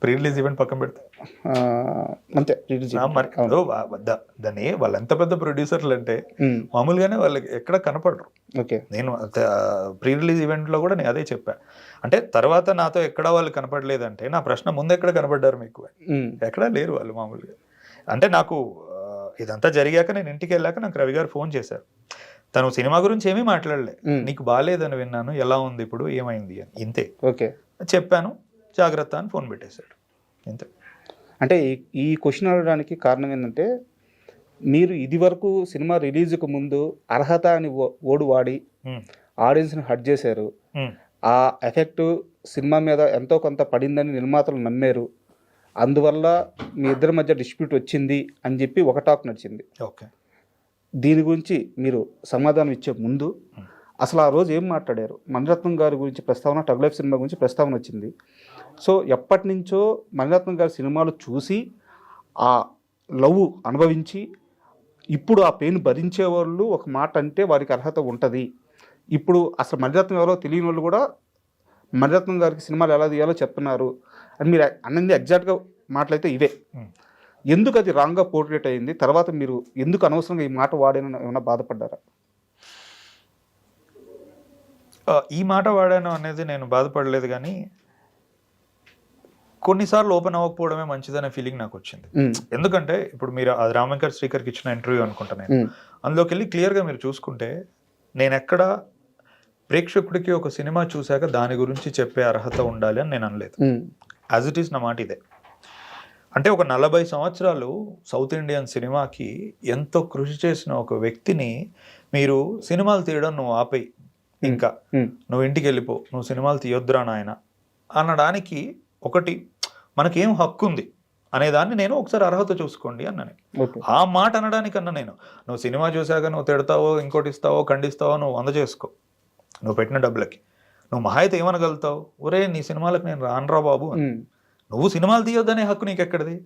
ప్రీ రిలీజ్ ఈవెంట్ పక్కన పెడితే అంతే. దాన్ని వాళ్ళు ఎంత పెద్ద ప్రొడ్యూసర్లు అంటే మామూలుగానే వాళ్ళకి ఎక్కడ కనపడరు. నేను ప్రీ రిలీజ్ ఈవెంట్లో కూడా నేను అదే చెప్పా. అంటే తర్వాత నాతో ఎక్కడ వాళ్ళు కనపడలేదంటే నా ప్రశ్న, ముందు ఎక్కడ కనపడ్డారు మీకు? ఎక్కడా లేరు వాళ్ళు మామూలుగా. అంటే నాకు ఇదంతా జరిగాక నేను ఇంటికి వెళ్ళాక నాకు రవి గారు ఫోన్ చేశారు. తను సినిమా గురించి ఏమీ మాట్లాడలే, నీకు బాగాలేదని విన్నాను, ఎలా ఉంది ఇప్పుడు, ఏమైంది అని, ఇంతే. చెప్పాను, జాగ్రత్త అని ఫోన్ పెట్టేశాడు, ఇంతే. అంటే ఈ క్వశ్చన్ అడగడానికి కారణం ఏంటంటే, మీరు ఇది వరకు సినిమా రిలీజ్కు ముందు అర్హత అని ఓడు వాడి ఆడియన్స్ని హర్ట్ చేశారు. ఆ ఎఫెక్ట్ సినిమా మీద ఎంతో కొంత పడిందని నిర్మాతలు నమ్మారు. అందువల్ల మీ ఇద్దరి మధ్య డిస్ప్యూట్ వచ్చింది అని చెప్పి ఒక టాక్ నడిచింది. దీని గురించి మీరు సమాధానం ఇచ్చే ముందు అసలు ఆ రోజు ఏం మాట్లాడారు? మణిరత్నం గారి గురించి ప్రస్తావన, టగ్ లైఫ్ సినిమా గురించి ప్రస్తావన వచ్చింది. సో ఎప్పటి నుంచో మణిరత్నం గారి సినిమాలు చూసి ఆ లవ్ అనుభవించి ఇప్పుడు ఆ పెయిన్ భరించే వాళ్ళు ఒక మాట అంటే వారికి అర్హత ఉంటుంది. ఇప్పుడు అసలు మణిరత్నం ఎవరో తెలియని వాళ్ళు కూడా మణిరత్నం గారికి సినిమాలు ఎలా తీయాలో చెప్తున్నారు అని మీరు అన్నది ఎగ్జాక్ట్గా మాటలైతే ఇవే. ఎందుకు అది రాంగ్గా పోర్ట్రేట్ అయింది? తర్వాత మీరు ఎందుకు అనవసరంగా ఈ మాట వాడేనని ఏమైనా బాధపడ్డారా? ఈ మాట వాడాను అనేది నేను బాధపడలేదు, కానీ కొన్నిసార్లు ఓపెన్ అవ్వకపోవడమే మంచిదనే ఫీలింగ్ నాకు వచ్చింది. ఎందుకంటే ఇప్పుడు మీరు అది రామ్ వెంకట్ శ్రీకర్కి ఇచ్చిన ఇంటర్వ్యూ అనుకుంటా, నేను అందులోకి వెళ్ళి క్లియర్గా మీరు చూసుకుంటే నేను ఎక్కడ ప్రేక్షకుడికి ఒక సినిమా చూశాక దాని గురించి చెప్పే అర్హత ఉండాలి అని నేను అనలేదు. యాజ్ ఇట్ ఈస్ నా మాట ఇదే. అంటే ఒక 40 సంవత్సరాలు సౌత్ ఇండియన్ సినిమాకి ఎంతో కృషి చేసిన ఒక వ్యక్తిని మీరు సినిమాలు తీయడం నువ్వు ఆపేయి, ఇంకా నువ్వు ఇంటికి వెళ్ళిపో, నువ్వు సినిమాలు తీయొద్దురా నాయన అనడానికి ఒకటి మనకేం హక్కు ఉంది అనేదాన్ని నేను ఒకసారి అర్హత చూసుకోండి అన్నాను. ఆ మాట అనడానికన్నా నేను నువ్వు సినిమా చూసాక నువ్వు తిడతావో ఇంకోటి ఇస్తావో ఖండిస్తావో నువ్వు 100 చేసుకో, నువ్వు పెట్టిన డబ్బులకి నువ్వు మహా అయితే ఏమనగలుగుతావు, ఒరే నీ సినిమాలకు నేను రానురా బాబు, నువ్వు సినిమాలు తీయొద్దనే హక్కు నీకు ఎక్కడిది?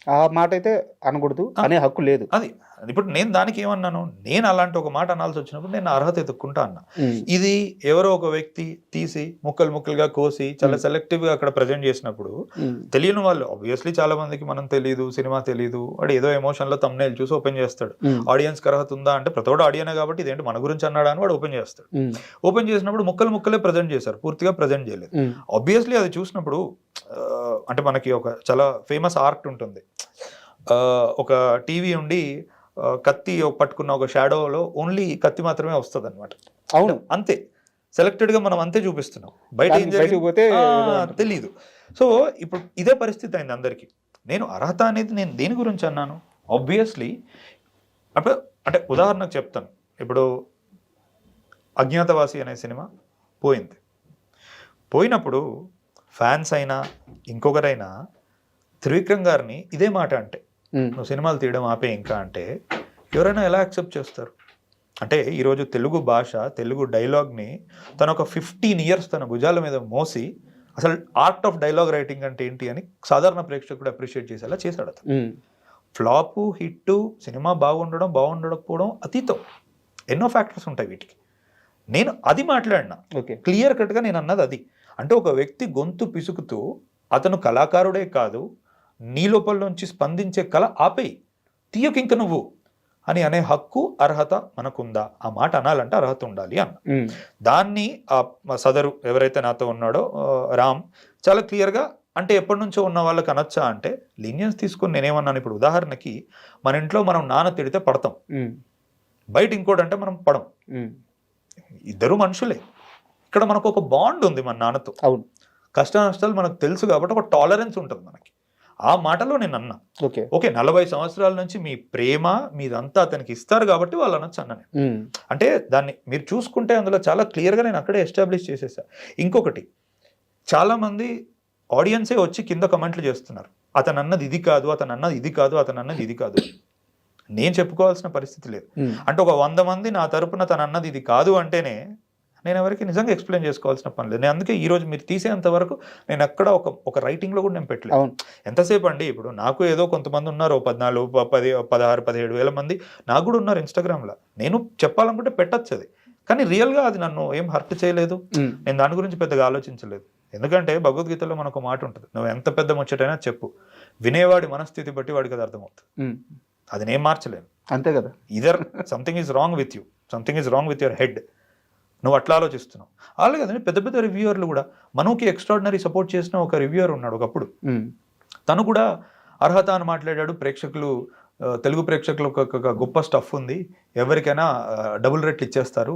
ఆ మాట అయితే అనకూడదు అనే హక్కు లేదు. అది ఇప్పుడు నేను దానికి ఏమన్నాను, నేను అలాంటి ఒక మాట అనాల్సి వచ్చినప్పుడు నేను అర్హత ఎత్తుక్కుంటా అన్నా. ఇది ఎవరో ఒక వ్యక్తి తీసి ముక్కలు ముక్కలుగా కోసి చాలా సెలెక్టివ్ గా అక్కడ ప్రజెంట్ చేసినప్పుడు తెలియని వాళ్ళు, ఆబ్వియస్లీ చాలా మందికి మనం తెలియదు, సినిమా తెలియదు, వాడు ఏదో ఎమోషన్ లో తమ్నైల్ చూసి ఓపెన్ చేస్తాడు. ఆడియన్స్ కి అర్హత ఉందా అంటే ప్రతోడు ఆడియనే కాబట్టి ఇదేంటి మన గురించి అన్నాడా అని వాడు ఓపెన్ చేస్తాడు. ఓపెన్ చేసినప్పుడు ముక్కలు ముక్కలే ప్రజెంట్ చేశారు, పూర్తిగా ప్రజెంట్ చేయలేదు. ఆబ్వియస్లీ అది చూసినప్పుడు అంటే మనకి ఒక చాలా ఫేమస్ ఆర్ట్ ఉంటుంది, ఒక టీవీ ఉండి కత్తి పట్టుకున్న ఒక షాడోలో ఓన్లీ కత్తి మాత్రమే వస్తుంది అనమాట. అవును, అంతే సెలెక్టెడ్ గా మనం అంతే చూపిస్తున్నాం, బయట తెలియదు. సో ఇప్పుడు ఇదే పరిస్థితి అయింది అందరికి. నేను అర్హత అనేది నేను దేని గురించి అన్నాను, ఆబ్వియస్లీ అప్పుడు అంటే ఉదాహరణకు చెప్తాను, ఇప్పుడు అజ్ఞాతవాసి అనే సినిమా పోయినప్పుడు ఫ్యాన్స్ అయినా ఇంకొకరైనా త్రివిక్రమ్ గారిని ఇదే మాట అంటే నువ్వు సినిమాలు తీయడం ఆపే ఇంకా అంటే ఎవరైనా ఎలా యాక్సెప్ట్ చేస్తారు? అంటే ఈరోజు తెలుగు భాష, తెలుగు డైలాగ్ని తన ఒక 15 years తన భుజాల మీద మోసి అసలు ఆర్ట్ ఆఫ్ డైలాగ్ రైటింగ్ అంటే ఏంటి అని సాధారణ ప్రేక్షకుడు అప్రిషియేట్ చేసేలా చేశాడు అతను. ఫ్లాపు హిట్టు సినిమా బాగుండకపోవడం అతీతం, ఎన్నో ఫ్యాక్టర్స్ ఉంటాయి వీటికి. నేను అది మాట్లాడినా క్లియర్ కట్గా నేను అన్నది అది. అంటే ఒక వ్యక్తి గొంతు పిసుకుతూ అతను కళాకారుడే కాదు, నీ లోపల నుంచి స్పందించే కళ ఆపేయి, తీయకు ఇంక నువ్వు అని అనే హక్కు అర్హత మనకుందా? ఆ మాట అనాలంటే అర్హత ఉండాలి అన్న. దాన్ని ఆ సదరు ఎవరైతే నాతో ఉన్నాడో రామ్ చాలా క్లియర్గా, అంటే ఎప్పటి నుంచో ఉన్న వాళ్ళకి అనొచ్చా అంటే లీనియన్స్ తీసుకుని నేనేమన్నాను, ఇప్పుడు ఉదాహరణకి మన ఇంట్లో మనం నాన్న తిడితే పడతాం, బయట ఇంకోటి అంటే మనం పడం, ఇద్దరు మనుషులే. ఇక్కడ మనకు ఒక బాండ్ ఉంది మన నాన్నతో, అవును, కష్ట నష్టాలు మనకు తెలుసు కాబట్టి ఒక టాలరెన్స్ ఉంటుంది మనకి. ఆ మాటలో నేను అన్నా, ఓకే 40 సంవత్సరాల నుంచి మీ ప్రేమ మీదంతా అతనికి ఇస్తారు కాబట్టి వాళ్ళు అనొచ్చు అన్న నేను. అంటే దాన్ని మీరు చూసుకుంటే అందులో చాలా క్లియర్గా నేను అక్కడే ఎస్టాబ్లిష్ చేసేసా. ఇంకొకటి, చాలామంది ఆడియన్సే వచ్చి కింద కమెంట్లు చేస్తున్నారు, అతను అన్నది ఇది కాదు, అతను అన్నది ఇది కాదు, అతను అన్నది ఇది కాదు. నేను చెప్పుకోవాల్సిన పరిస్థితి లేదు. అంటే ఒక 100 మంది నా తరపున తను అన్నది ఇది కాదు అంటేనే నేను ఎవరికి నిజంగా ఎక్స్ప్లెయిన్ చేసుకోవాల్సిన పని లేదు. నేను అందుకే ఈరోజు మీరు తీసేంత వరకు నేను ఎక్కడ ఒక రైటింగ్లో కూడా నేను పెట్టలేదు. ఎంతసేపు అండి, ఇప్పుడు నాకు ఏదో కొంతమంది ఉన్నారు, 14, 10, 16, 17 వేల మంది నాకు కూడా ఉన్నారు ఇన్స్టాగ్రామ్లో. నేను చెప్పాలనుకుంటే పెట్టచ్చు అది, కానీ రియల్గా అది నన్ను ఏం హర్ట్ చేయలేదు. నేను దాని గురించి పెద్దగా ఆలోచించలేదు. ఎందుకంటే భగవద్గీతలో మనకు మాట ఉంటుంది, నువ్వు ఎంత పెద్ద ముచ్చటైనా చెప్పు, వినేవాడి మనస్థితి బట్టి వాడికి అది అర్థమవుతుంది. అది నేను మార్చలేను, అంతే కదా. Either something is wrong with you, something is wrong with your head, నువ్వు అట్లా ఆలోచిస్తున్నావు. అలాగే కదండి పెద్ద పెద్ద రివ్యూవర్లు కూడా, మనకి ఎక్స్ట్రాడినరీ సపోర్ట్ చేసిన ఒక రివ్యూవర్ ఉన్నాడు ఒకప్పుడు, తను కూడా అర్హత అని మాట్లాడాడు. ప్రేక్షకులు, తెలుగు ప్రేక్షకులు ఒక గొప్ప స్టఫ్ ఉంది, ఎవరికైనా డబుల్ రేట్లు ఇచ్చేస్తారు,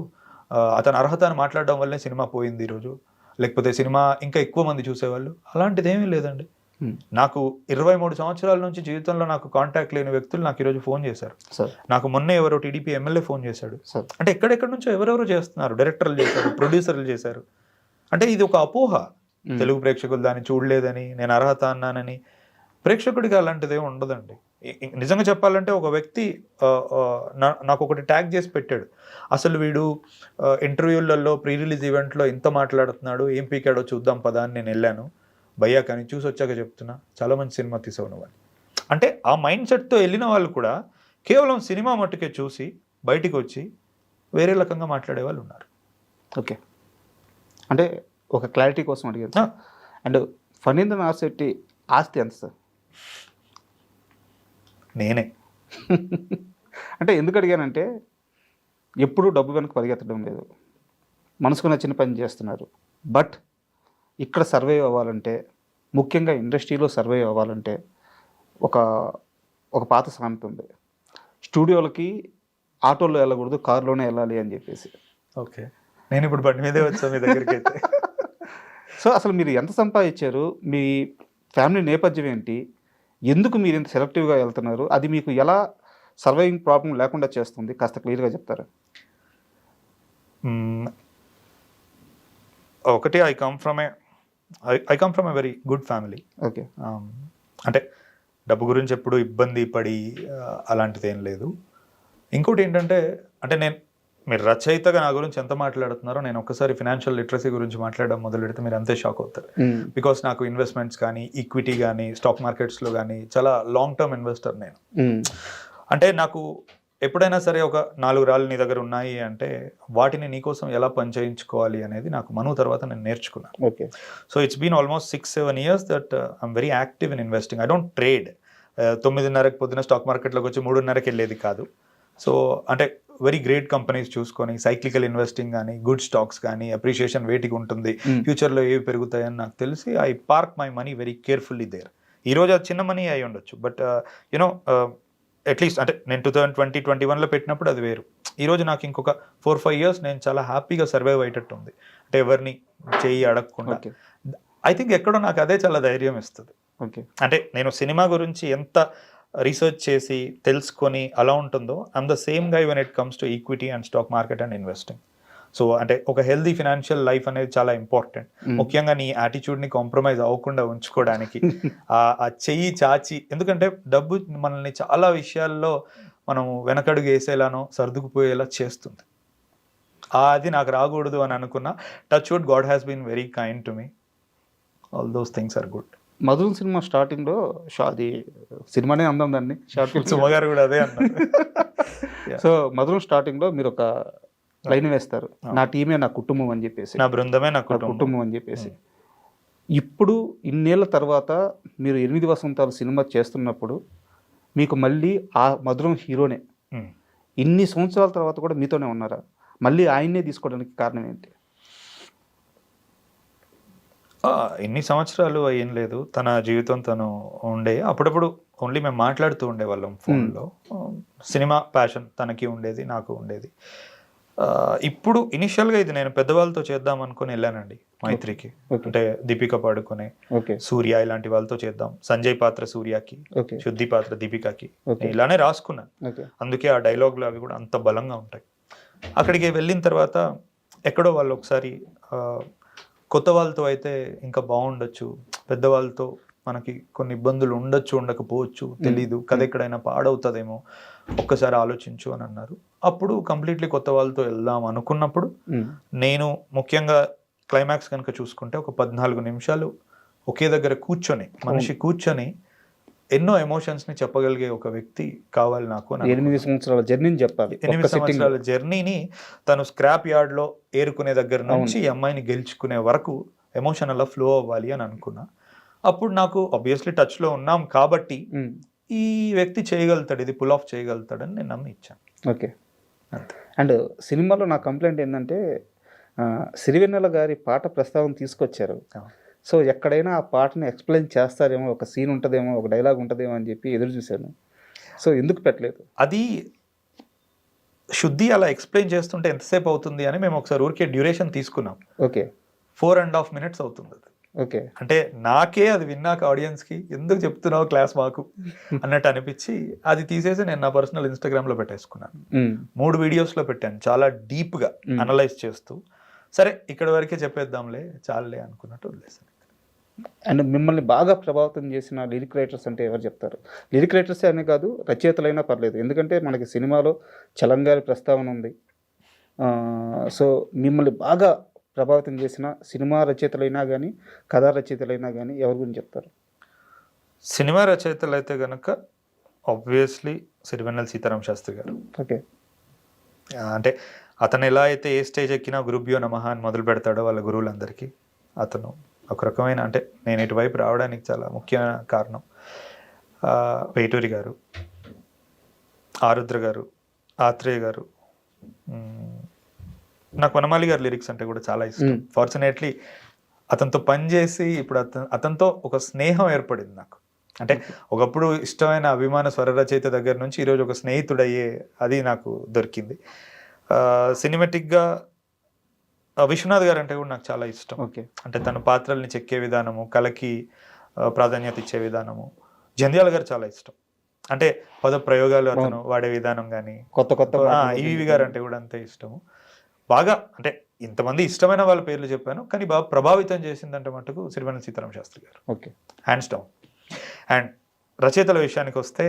అతను అర్హత అని మాట్లాడడం వల్లే సినిమా పోయింది ఈరోజు, లేకపోతే సినిమా ఇంకా ఎక్కువ మంది చూసేవాళ్ళు. అలాంటిది ఏమీ లేదండి. నాకు 23 సంవత్సరాల నుంచి జీవితంలో నాకు కాంటాక్ట్ లేని వ్యక్తులు నాకు ఈరోజు ఫోన్ చేశారు. నాకు మొన్నే ఎవరో టీడీపీ ఎమ్మెల్యే ఫోన్ చేశాడు. అంటే ఎక్కడెక్కడి నుంచో ఎవరెవరు చేస్తున్నారు, డైరెక్టర్లు చేశారు, ప్రొడ్యూసర్లు చేశారు. అంటే ఇది ఒక అపోహ, తెలుగు ప్రేక్షకులు దాన్ని చూడలేదని, నేను అర్హత అన్నానని. ప్రేక్షకుడికి అలాంటిదే ఉండదండి. నిజంగా చెప్పాలంటే ఒక వ్యక్తి నాకు ఒకటి ట్యాగ్ చేసి పెట్టాడు, అసలు వీడు ఇంటర్వ్యూలలో ప్రీ రిలీజ్ ఈవెంట్లో ఇంత మాట్లాడుతున్నాడు, ఏం పీకాడో చూద్దాం పదా అని నేను వెళ్ళాను. భయ్యా కానీ చూసి వచ్చాక చెప్తున్నా, చాలా మంచి సినిమా తీసావు నువ్వు అని. అంటే ఆ మైండ్ సెట్తో వెళ్ళిన వాళ్ళు కూడా కేవలం సినిమా మట్టుకే చూసి బయటికి వచ్చి వేరే రకంగా మాట్లాడే వాళ్ళు ఉన్నారు. ఓకే, అంటే ఒక క్లారిటీ కోసం అడిగాను సార్. అండ్ ఫణీంద్ర నాథ్ శెట్టి ఆస్తి ఎంత సార్? నేనే. అంటే ఎందుకు అడిగానంటే ఎప్పుడూ డబ్బు వెనక పరిగెత్తడం లేదు, మనసుకు నచ్చిన పని చేస్తున్నారు. బట్ ఇక్కడ సర్వైవ్ అవ్వాలంటే, ముఖ్యంగా ఇండస్ట్రీలో సర్వైవ్ అవ్వాలంటే ఒక పాత సామెత ఉంది, స్టూడియోలకి ఆటోలో వెళ్ళకూడదు, కారులోనే వెళ్ళాలి అని చెప్పేసి. ఓకే, నేను ఇప్పుడు బండి మీదే వచ్చాను మీ దగ్గరికి అయితే. సో అసలు మీరు ఎంత సంపాదించారు, మీ ఫ్యామిలీ నేపథ్యం ఏంటి, ఎందుకు మీరు ఇంత సెలెక్టివ్గా వెళ్తున్నారు, అది మీకు ఎలా సర్వైవింగ్ ప్రాబ్లం లేకుండా చేస్తుంది, కాస్త క్లియర్గా చెప్తారా? ఒకటి, I come from a very good family. Okay, అంటే డబ్బు గురించి ఎప్పుడు ఇబ్బంది పడి అలాంటిది ఏం లేదు. ఇంకోటి ఏంటంటే, అంటే మీరు రచయితగా నా గురించి ఎంత మాట్లాడుతున్నారో, నేను ఒక్కసారి ఫినాన్షియల్ లిటరసీ గురించి మాట్లాడడం మొదలెడితే మీరు అంతే షాక్ అవుతారు. బికాస్ నాకు ఇన్వెస్ట్మెంట్స్ కానీ, ఈక్విటీ కానీ, స్టాక్ మార్కెట్స్లో కానీ చాలా లాంగ్ టర్మ్ ఇన్వెస్టర్ నేను. అంటే నాకు ఎప్పుడైనా సరే ఒక 4 రాళ్ళు నీ దగ్గర ఉన్నాయి అంటే వాటిని నీకోసం ఎలా పనిచేయించుకోవాలి అనేది నాకు మను తర్వాత నేను నేర్చుకున్నాను. Okay, so it's been almost 6-7 years that I'm very active in investing. I don't trade. 9:30కి పొద్దున స్టాక్ మార్కెట్లోకి వచ్చి 3:30కి వెళ్ళేది కాదు. సో అంటే వెరీ గ్రేట్ కంపెనీస్ చూసుకొని సైక్లికల్ ఇన్వెస్టింగ్ కానీ, గుడ్ స్టాక్స్ కానీ, అప్రిషియేషన్ వేటికి ఉంటుంది, ఫ్యూచర్లో ఏవి పెరుగుతాయని నాకు తెలిసి I park my money very carefully there. ఈరోజు అది చిన్న మనీ అయి ఉండొచ్చు, బట్ యునో అట్లీస్ట్ అంటే నేను 2020-21లో పెట్టినప్పుడు అది వేరు. ఈరోజు నాకు ఇంకొక 4-5 years నేను చాలా హ్యాపీగా సర్వైవ్ అయ్యేటట్టు ఉంది, అంటే ఎవరిని చేయి అడగకుండా. ఐ థింక్ ఎక్కడో నాకు అదే చాలా ధైర్యం ఇస్తుంది. ఓకే, అంటే నేను సినిమా గురించి ఎంత రీసెర్చ్ చేసి తెలుసుకొని అలా ఉంటుందో, I'm the same guy when it comes to equity and stock market and investing. So అంటే ఒక హెల్దీ ఫినాన్షియల్ లైఫ్ అనేది చాలా ఇంపార్టెంట్. ముఖ్యంగా నీ యాటిట్యూడ్ని కాంప్రమైజ్ అవ్వకుండా ఉంచుకోవడానికి ఆ చెయ్యి చాచి, ఎందుకంటే డబ్బు మనల్ని చాలా విషయాల్లో మనం వెనకడుగు వేసేలానో సర్దుకుపోయేలా చేస్తుంది. అది నాకు రాకూడదు అని అనుకున్నా. Touch wood, God has been very kind to me. All those things are good. Madhuram cinema స్టార్టింగ్లో అది సినిమానే అందాం దాన్ని, షార్ట్ ఫిల్మ్. సుమగారు కూడా అదే అన్నారు. సో మధురం స్టార్టింగ్లో మీరు ఒక లైన్ వేస్తారు, నా టీమే నా కుటుంబం అని చెప్పేసి, నా బృందమే నా కుటుంబం అని చెప్పేసి. ఇప్పుడు ఇన్నేళ్ల తర్వాత మీరు 8 వసంతాలు సినిమా చేస్తున్నప్పుడు మీకు మళ్ళీ ఆ మధురం హీరోనే ఇన్ని సంవత్సరాల తర్వాత కూడా మీతోనే ఉన్నారా? మళ్ళీ ఆయన్నే తీసుకోవడానికి కారణం ఏంటి? ఎన్ని సంవత్సరాలు ఏం లేదు, తన జీవితం తను ఉండే. అప్పుడప్పుడు ఓన్లీ మేము మాట్లాడుతూ ఉండేవాళ్ళం ఫోన్లో. సినిమా ప్యాషన్ తనకి ఉండేది, నాకు ఉండేది. ఇప్పుడు ఇనిషియల్గా ఇది నేను పెద్దవాళ్ళతో చేద్దాం అనుకుని వెళ్ళానండి మైత్రికి. అంటే దీపిక పాడుకునే, సూర్య ఇలాంటి వాళ్ళతో చేద్దాం, సంజయ్ పాత్ర సూర్యకి, శుద్ధి పాత్ర దీపికకి, ఇలానే రాసుకున్నాను. అందుకే ఆ డైలాగులు అవి కూడా అంత బలంగా ఉంటాయి. అక్కడికి వెళ్ళిన తర్వాత ఎక్కడో వాళ్ళు ఒకసారి కొత్త వాళ్ళతో అయితే ఇంకా బాగుండొచ్చు, పెద్దవాళ్ళతో మనకి కొన్ని ఇబ్బందులు ఉండొచ్చు, ఉండకపోవచ్చు, తెలీదు, కథ ఎక్కడైనా పాడవుతుందేమో, ఒక్కసారి ఆలోచించు అని అన్నారు. అప్పుడు కంప్లీట్లీ కొత్త వాళ్ళతో వెళ్దాం అనుకున్నప్పుడు నేను ముఖ్యంగా క్లైమాక్స్ కనుక చూసుకుంటే ఒక 14 నిమిషాలు ఒకే దగ్గర కూర్చొని, మనిషి కూర్చొని ఎన్నో ఎమోషన్స్ ని చెప్పగలిగే ఒక వ్యక్తి కావాలి నాకు. 8 సంవత్సరాల జర్నీని చెప్పాలి. 8 సంవత్సరాల జర్నీని తను స్క్రాప్ యార్డ్ లో ఏరుకునే దగ్గర నుంచి ఈ అమ్మాయిని గెలుచుకునే వరకు ఎమోషనల్ ఫ్లో అవ్వాలి అని అనుకున్నా. అప్పుడు నాకు ఆబ్వియస్లీ టచ్ లో ఉన్నాం కాబట్టి ఈ వ్యక్తి చేయగలుగుతాడు, ఇది పుల్ ఆఫ్ చేయగలుగుతాడని నేను నమ్మి ఇచ్చాను. ఓకే, అండ్ సినిమాలో నా కంప్లైంట్ ఏంటంటే సిరివెన్నెల గారి పాట ప్రస్తావన తీసుకొచ్చారు. సో ఎక్కడైనా ఆ పాటని ఎక్స్ప్లెయిన్ చేస్తారేమో, ఒక సీన్ ఉంటుందేమో, ఒక డైలాగ్ ఉంటుందేమో అని చెప్పి ఎదురు చూశాను. సో ఎందుకు పెట్టలేదు? అది శుద్ధి అలా ఎక్స్ప్లెయిన్ చేస్తుంటే ఎంతసేపు అవుతుంది అని మేము ఒకసారి ఊరికే డ్యూరేషన్ తీసుకున్నాం. ఓకే, 4.5 minutes అవుతుంది అది. ఓకే, అంటే నాకే అది విన్నాక ఆడియన్స్కి ఎందుకు చెప్తున్నావు క్లాస్ మాకు అన్నట్టు అనిపించి అది తీసేసి నేను నా పర్సనల్ ఇన్స్టాగ్రామ్లో పెట్టేసుకున్నాను. 3 వీడియోస్లో పెట్టాను, చాలా డీప్గా అనలైజ్ చేస్తూ. సరే ఇక్కడ వరకే చెప్పేద్దాంలే, చాలులే అనుకున్నట్టు వదిలేసాను. అండ్ మిమ్మల్ని బాగా ప్రభావితం చేసిన లిరిక్ రైటర్స్ అంటే ఎవరు చెప్తారు? లిరిక్ రైటర్సే అనే కాదు, రచయితలైనా పర్లేదు, ఎందుకంటే మనకి సినిమాలో చలంగారి ప్రస్తావన ఉంది. సో మిమ్మల్ని బాగా ప్రభావితం చేసిన సినిమా రచయితలైనా కానీ, కథా రచయితలైనా కానీ ఎవరి గురించి చెప్తారు? సినిమా రచయితలు అయితే కనుక ఆబ్వియస్లీ సిరివెన్నెల సీతారామ శాస్త్రి గారు. ఓకే. అంటే అతను ఎలా అయితే ఏ స్టేజ్ ఎక్కినా గురుభ్యో నమః అని మొదలు పెడతాడో వాళ్ళ గురువులందరికీ, అతను ఒక రకమైన, అంటే నేను ఇటువైపు రావడానికి చాలా ముఖ్యమైన కారణం వేటూరి గారు, ఆరుద్ర గారు, ఆత్రేయ గారు. నాకు వనమాలి గారి లిరిక్స్ అంటే కూడా చాలా ఇష్టం. ఫార్చునేట్లీ అతనితో పనిచేసి ఇప్పుడు అతనితో ఒక స్నేహం ఏర్పడింది నాకు. అంటే ఒకప్పుడు ఇష్టమైన అభిమాన స్వర రచయిత దగ్గర నుంచి ఈరోజు ఒక స్నేహితుడయ్యే అది నాకు దొరికింది. సినిమాటిక్గా విశ్వనాథ్ గారు అంటే కూడా నాకు చాలా ఇష్టం. ఓకే. అంటే తన పాత్రల్ని చెక్కే విధానము, కళకి ప్రాధాన్యత ఇచ్చే విధానము. జంధ్యాల గారు చాలా ఇష్టం. అంటే పద ప్రయోగాలు అతను వాడే విధానం కానీ, కొత్త ఈవి గారు అంటే కూడా అంతే ఇష్టము. బాగా అంటే ఇంతమంది ఇష్టమైన వాళ్ళ పేర్లు చెప్పాను, కానీ బాగా ప్రభావితం చేసిందంటే మటుకు సిరివెన్నెల సీతారామ శాస్త్రి గారు. ఓకే. Hands down. అండ్ రచయితల విషయానికి వస్తే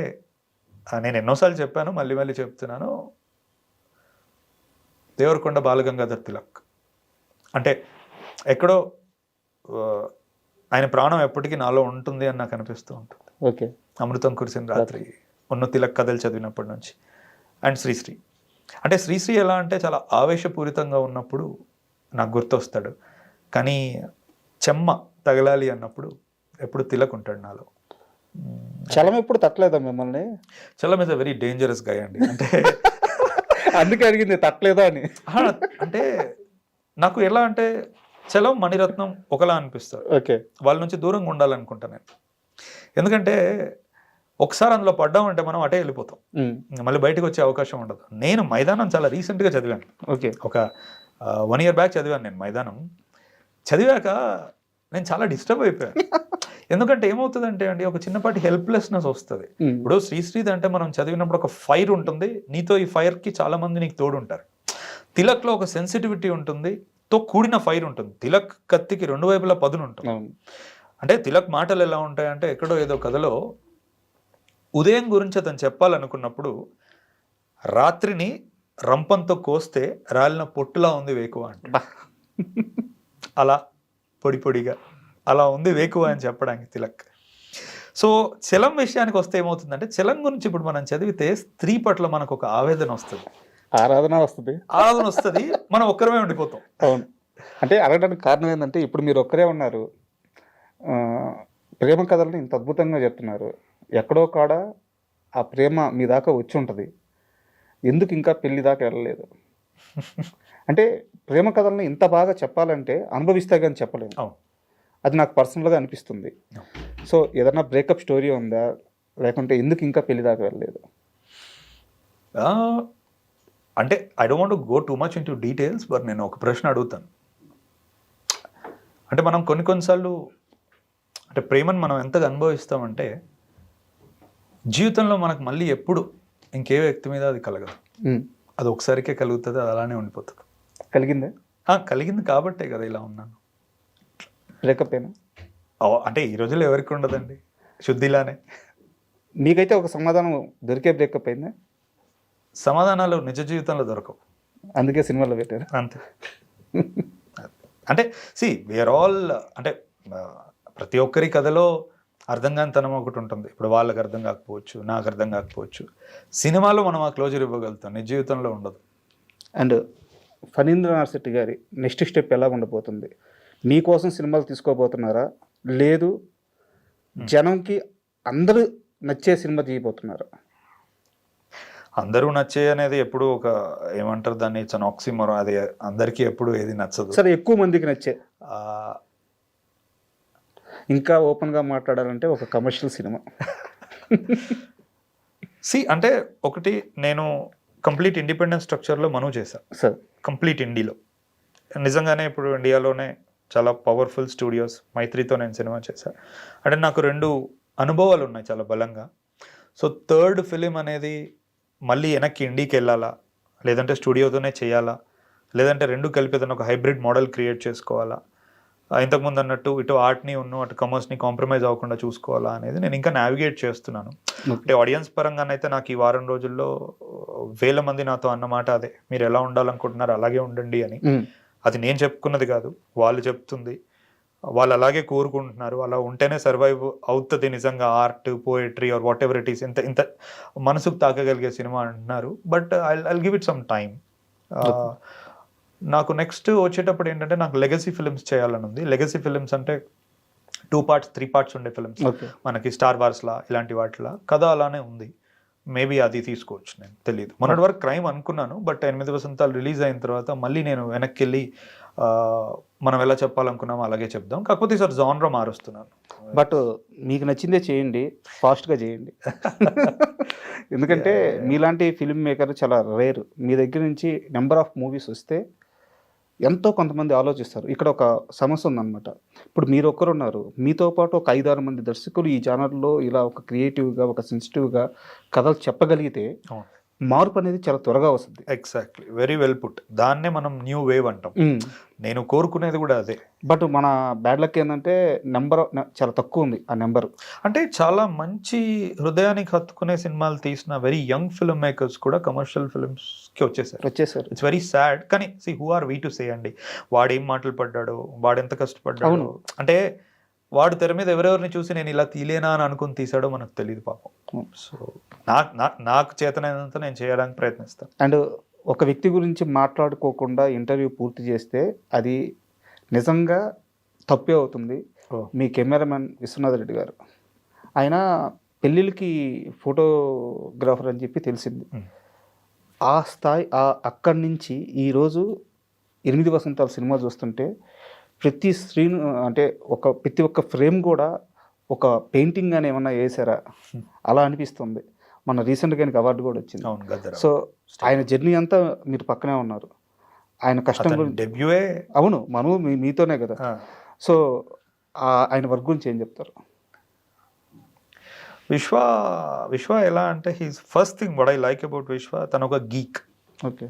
నేను ఎన్నోసార్లు చెప్పాను, మళ్ళీ చెప్తున్నాను, దేవరకొండ బాలగంగాధర్ తిలక్. అంటే ఎక్కడో ఆయన ప్రాణం ఎప్పటికీ నాలో ఉంటుంది అని నాకు అనిపిస్తూ ఉంటుంది. ఓకే. అమృతం కురిసిన రాత్రి, ఉన్న తిలక్ కథలు చదివినప్పటి నుంచి. అండ్ శ్రీశ్రీ. అంటే శ్రీశ్రీ ఎలా అంటే చాలా ఆవేశపూరితంగా ఉన్నప్పుడు నాకు గుర్తొస్తాడు, కానీ చెమ్మ తగలాలి అన్నప్పుడు ఎప్పుడు తిలక్ ఉంటాడు నాలో. చలం ఎప్పుడు తట్టలేదా మిమ్మల్ని? Chalam is a very dangerous guy అండి. అంటే అందుకే అడిగింది తట్టలేదా అని. అంటే నాకు ఎలా అంటే చలం, మణిరత్నం ఒకలా అనిపిస్తారు. ఓకే. వాళ్ళ నుంచి దూరంగా ఉండాలనుకుంటా నేను. ఎందుకంటే ఒకసారి అందులో పడ్డామంటే మనం అటే వెళ్ళిపోతాం, మళ్ళీ బయటకు వచ్చే అవకాశం ఉండదు. నేను మైదానం చాలా రీసెంట్గా చదివాను. ఓకే. ఒక 1 year బ్యాక్ చదివాను నేను మైదానం. చదివాక నేను చాలా డిస్టర్బ్ అయిపోయాను. ఎందుకంటే ఏమవుతుందంటే అండి, ఒక చిన్నపాటి హెల్ప్లెస్నెస్ వస్తుంది. ఇప్పుడు శ్రీశ్రీది అంటే మనం చదివినప్పుడు ఒక ఫైర్ ఉంటుంది, నీతో ఈ ఫైర్కి చాలా మంది నీకు తోడు ఉంటారు. తిలక్లో ఒక సెన్సిటివిటీ ఉంటుంది, తో కూడిన ఫైర్ ఉంటుంది. తిలక్ కత్తికి 2 వైపులా పదును ఉంటుంది. అంటే తిలక్ మాటలు ఎలా ఉంటాయంటే, ఎక్కడో ఏదో కథలో ఉదయం గురించి అతను చెప్పాలనుకున్నప్పుడు, రాత్రిని రంపంతో కోస్తే రాలిన పొట్టులా ఉంది వేకువ అంటే, అలా పొడి పొడిగా అలా ఉంది వేకువ అని చెప్పడానికి తిలక్. సో చలం విషయానికి వస్తే ఏమవుతుందంటే, చలం గురించి ఇప్పుడు మనం చదివితే స్త్రీ పట్ల మనకు ఒక ఆవేదన వస్తుంది, ఆరాధన వస్తుంది, మనం ఒక్కరమే ఉండిపోతాం. అవును. అంటే అడగడానికి కారణం ఏంటంటే, ఇప్పుడు మీరు ఒక్కరే ఉన్నారు, ప్రేమ కథలను ఇంత అద్భుతంగా చెప్తున్నారు, ఎక్కడో కాడ ఆ ప్రేమ మీ దాకా వచ్చి ఉంటుంది, ఎందుకు ఇంకా పెళ్లి దాకా వెళ్ళలేదు? అంటే ప్రేమ కథలను ఇంత బాగా చెప్పాలంటే అనుభవిస్తే కానీ చెప్పలేము. అది నాకు పర్సనల్గా అనిపిస్తుంది. సో ఏదన్నా బ్రేకప్ స్టోరీ ఉందా, లేకుంటే ఎందుకు ఇంకా పెళ్లి దాకా వెళ్ళలేదు? అంటే I don't want to go too much in to details, but నేను ఒక ప్రశ్న అడుగుతాను. అంటే మనం కొన్నిసార్లు అంటే ప్రేమను మనం ఎంతగా అనుభవిస్తామంటే, జీవితంలో మనకు మళ్ళీ ఎప్పుడు ఇంకే వ్యక్తి మీద అది కలగదు. అది ఒకసారికే కలుగుతుంది, అది అలానే ఉండిపోతుంది. కలిగిందే? కలిగింది కాబట్టే కదా ఇలా ఉన్నాను. బ్రేకప్ అయినా అంటే ఈ రోజుల్లో ఎవరికి ఉండదండి, శుద్ధిలానే. మీకైతే ఒక సమాధానం దొరికే బ్రేకప్ అయిందా? సమాధానాలు నిజ జీవితంలో దొరకవు, అందుకే సినిమాలో పెట్టారు. అంతే. అంటే వీఆర్ ఆల్, అంటే ప్రతి ఒక్కరి కథలో అర్థం కాని తనం ఒకటి ఉంటుంది. ఇప్పుడు వాళ్ళకి అర్థం కాకపోవచ్చు, నాకు అర్థం కాకపోవచ్చు. సినిమాలో మనం ఆ క్లోజర్ ఇవ్వగలుగుతాం, నిజ జీవితంలో ఉండదు. అండ్ ఫణీంద్రనాథ్ శెట్టి గారి నెక్స్ట్ స్టెప్ ఎలా ఉండబోతుంది? మీకోసం సినిమాలు తీసుకోబోతున్నారా, లేదు జనంకి అందరూ నచ్చే సినిమా తీయబోతున్నారా? అందరూ నచ్చే అనేది ఎప్పుడు ఒక ఏమంటారు దాన్ని, ఆక్సిమోరన్. అది అందరికీ ఎప్పుడు ఏది నచ్చదు. సరే, ఎక్కువ మందికి నచ్చే, ఇంకా ఓపెన్గా మాట్లాడాలంటే ఒక కమర్షియల్ సినిమా. అంటే ఒకటి, నేను కంప్లీట్ ఇండిపెండెంట్ స్ట్రక్చర్లో మనూ చేశాను సార్, కంప్లీట్ ఇండియాలో. నిజంగానే ఇప్పుడు ఇండియాలోనే చాలా పవర్ఫుల్ స్టూడియోస్, మైత్రితో నేను సినిమా చేశాను. అంటే నాకు 2 అనుభవాలు ఉన్నాయి చాలా బలంగా. సో 3rd ఫిలిం అనేది మళ్ళీ వెనక్కి ఇండికి వెళ్ళాలా, లేదంటే స్టూడియోతోనే చేయాలా, లేదంటే 2 కలిపి ఏదైనా ఒక హైబ్రిడ్ మోడల్ క్రియేట్ చేసుకోవాలా, ఇంతకుముందు అన్నట్టు ఇటు ఆర్ట్ని అటు కమర్స్ని కాంప్రమైజ్ అవ్వకుండా చూసుకోవాలా అనేది నేను ఇంకా నావిగేట్ చేస్తున్నాను. అంటే ఆడియన్స్ పరంగానైతే నాకు ఈ వారం రోజుల్లో 1000 మంది నాతో అన్నమాట అదే, మీరు ఎలా ఉండాలనుకుంటున్నారు అలాగే ఉండండి అని. అది నేను చెప్పుకున్నది కాదు, వాళ్ళు చెప్తుంది. వాళ్ళు అలాగే కోరుకుంటున్నారు, అలా ఉంటేనే సర్వైవ్ అవుతుంది నిజంగా art, poetry or whatever it is, ఇంత ఇంత మనసుకు తాకగలిగే సినిమా అంటున్నారు. But I give it some time. నాకు నెక్స్ట్ వచ్చేటప్పుడు ఏంటంటే నాకు లెగసీ ఫిల్మ్స్ చేయాలని ఉంది. లెగసీ ఫిల్మ్స్ అంటే 2 parts 3 parts ఉండే ఫిల్మ్స్, మనకి స్టార్ వార్స్లా ఇలాంటి వాటిలా కథ అలానే ఉంది. మేబీ అది తీసుకోవచ్చు, నేను తెలియదు. మొన్నటి వరకు క్రైమ్ అనుకున్నాను, బట్ 8 వసంతాలు రిలీజ్ అయిన తర్వాత మళ్ళీ నేను వెనక్కి వెళ్ళి మనం ఎలా చెప్పాలనుకున్నామో అలాగే చెప్దాం, కాకపోతే ఈసారి జానర్ మారుస్తున్నాను. బట్ మీకు నచ్చిందే చేయండి, ఫాస్ట్గా చేయండి. ఎందుకంటే మీలాంటి ఫిల్మ్ మేకర్ చాలా రేర్. మీ దగ్గర నుంచి నెంబర్ ఆఫ్ మూవీస్ వస్తే ఎంతో కొంతమంది ఆలోచిస్తారు. ఇక్కడ ఒక సమస్య ఉందన్నమాట. ఇప్పుడు మీరు ఒక్కరున్నారు, మీతో పాటు ఒక 5-6 మంది దర్శకులు ఈ ఛానల్లో ఇలా ఒక క్రియేటివ్గా, ఒక సెన్సిటివ్గా కథలు చెప్పగలిగితే మార్పు అనేది చాలా త్వరగా వస్తుంది. Exactly, very well put. దాన్నే మనం న్యూ వేవ్ అంటాం. నేను కోరుకునేది కూడా అదే. బట్ మన బ్యాడ్ లక్ ఏంటంటే నెంబర్ చాలా తక్కువ ఉంది. ఆ నెంబర్ అంటే చాలా మంచి హృదయానికి హత్తుకునే సినిమాలు తీసిన వెరీ యంగ్ ఫిల్మ్ మేకర్స్ కూడా కమర్షియల్ ఫిల్మ్స్కి వచ్చేసారు. It's very sad. కానీ see who are we to say అండి, వాడు ఏం మాటలు పడ్డాడు, వాడు ఎంత కష్టపడ్డాడు, అంటే వాడు తెర మీద ఎవరెవరిని చూసి నేను ఇలా తీలేనా అని అనుకుని తీసాడో మనకు తెలియదు పాపం. సో నాకు చేతనైనంత నేను చేయడానికి ప్రయత్నిస్తాను. అండ్ ఒక వ్యక్తి గురించి మాట్లాడుకోకుండా ఇంటర్వ్యూ పూర్తి చేస్తే అది నిజంగా తప్పే అవుతుంది. మీ కెమెరామెన్ విశ్వనాథ్ రెడ్డి గారు, ఆయన పెళ్ళిళ్ళకి ఫోటోగ్రాఫర్ అని చెప్పి తెలిసింది. ఆ స్థాయి అక్కడి నుంచి ఈరోజు 8 వసంతాల సినిమా చూస్తుంటే ప్రతి స్క్రీన్ అంటే ప్రతి ఒక్క ఫ్రేమ్ కూడా ఒక పెయింటింగ్ అని ఏమన్నా వేసారా అలా అనిపిస్తుంది. మన రీసెంట్గా ఆయనకి అవార్డు కూడా వచ్చింది. సో ఆయన జర్నీ అంతా మీరు పక్కనే ఉన్నారు. ఆయన కష్టం డెబ్యూయే. అవును, మనం మీతోనే కదా. సో ఆయన వర్క్ గురించి ఏం చెప్తారు? విశ్వ ఎలా అంటే he's first thing what I like about విశ్వ, తను ఒక గీక్. ఓకే,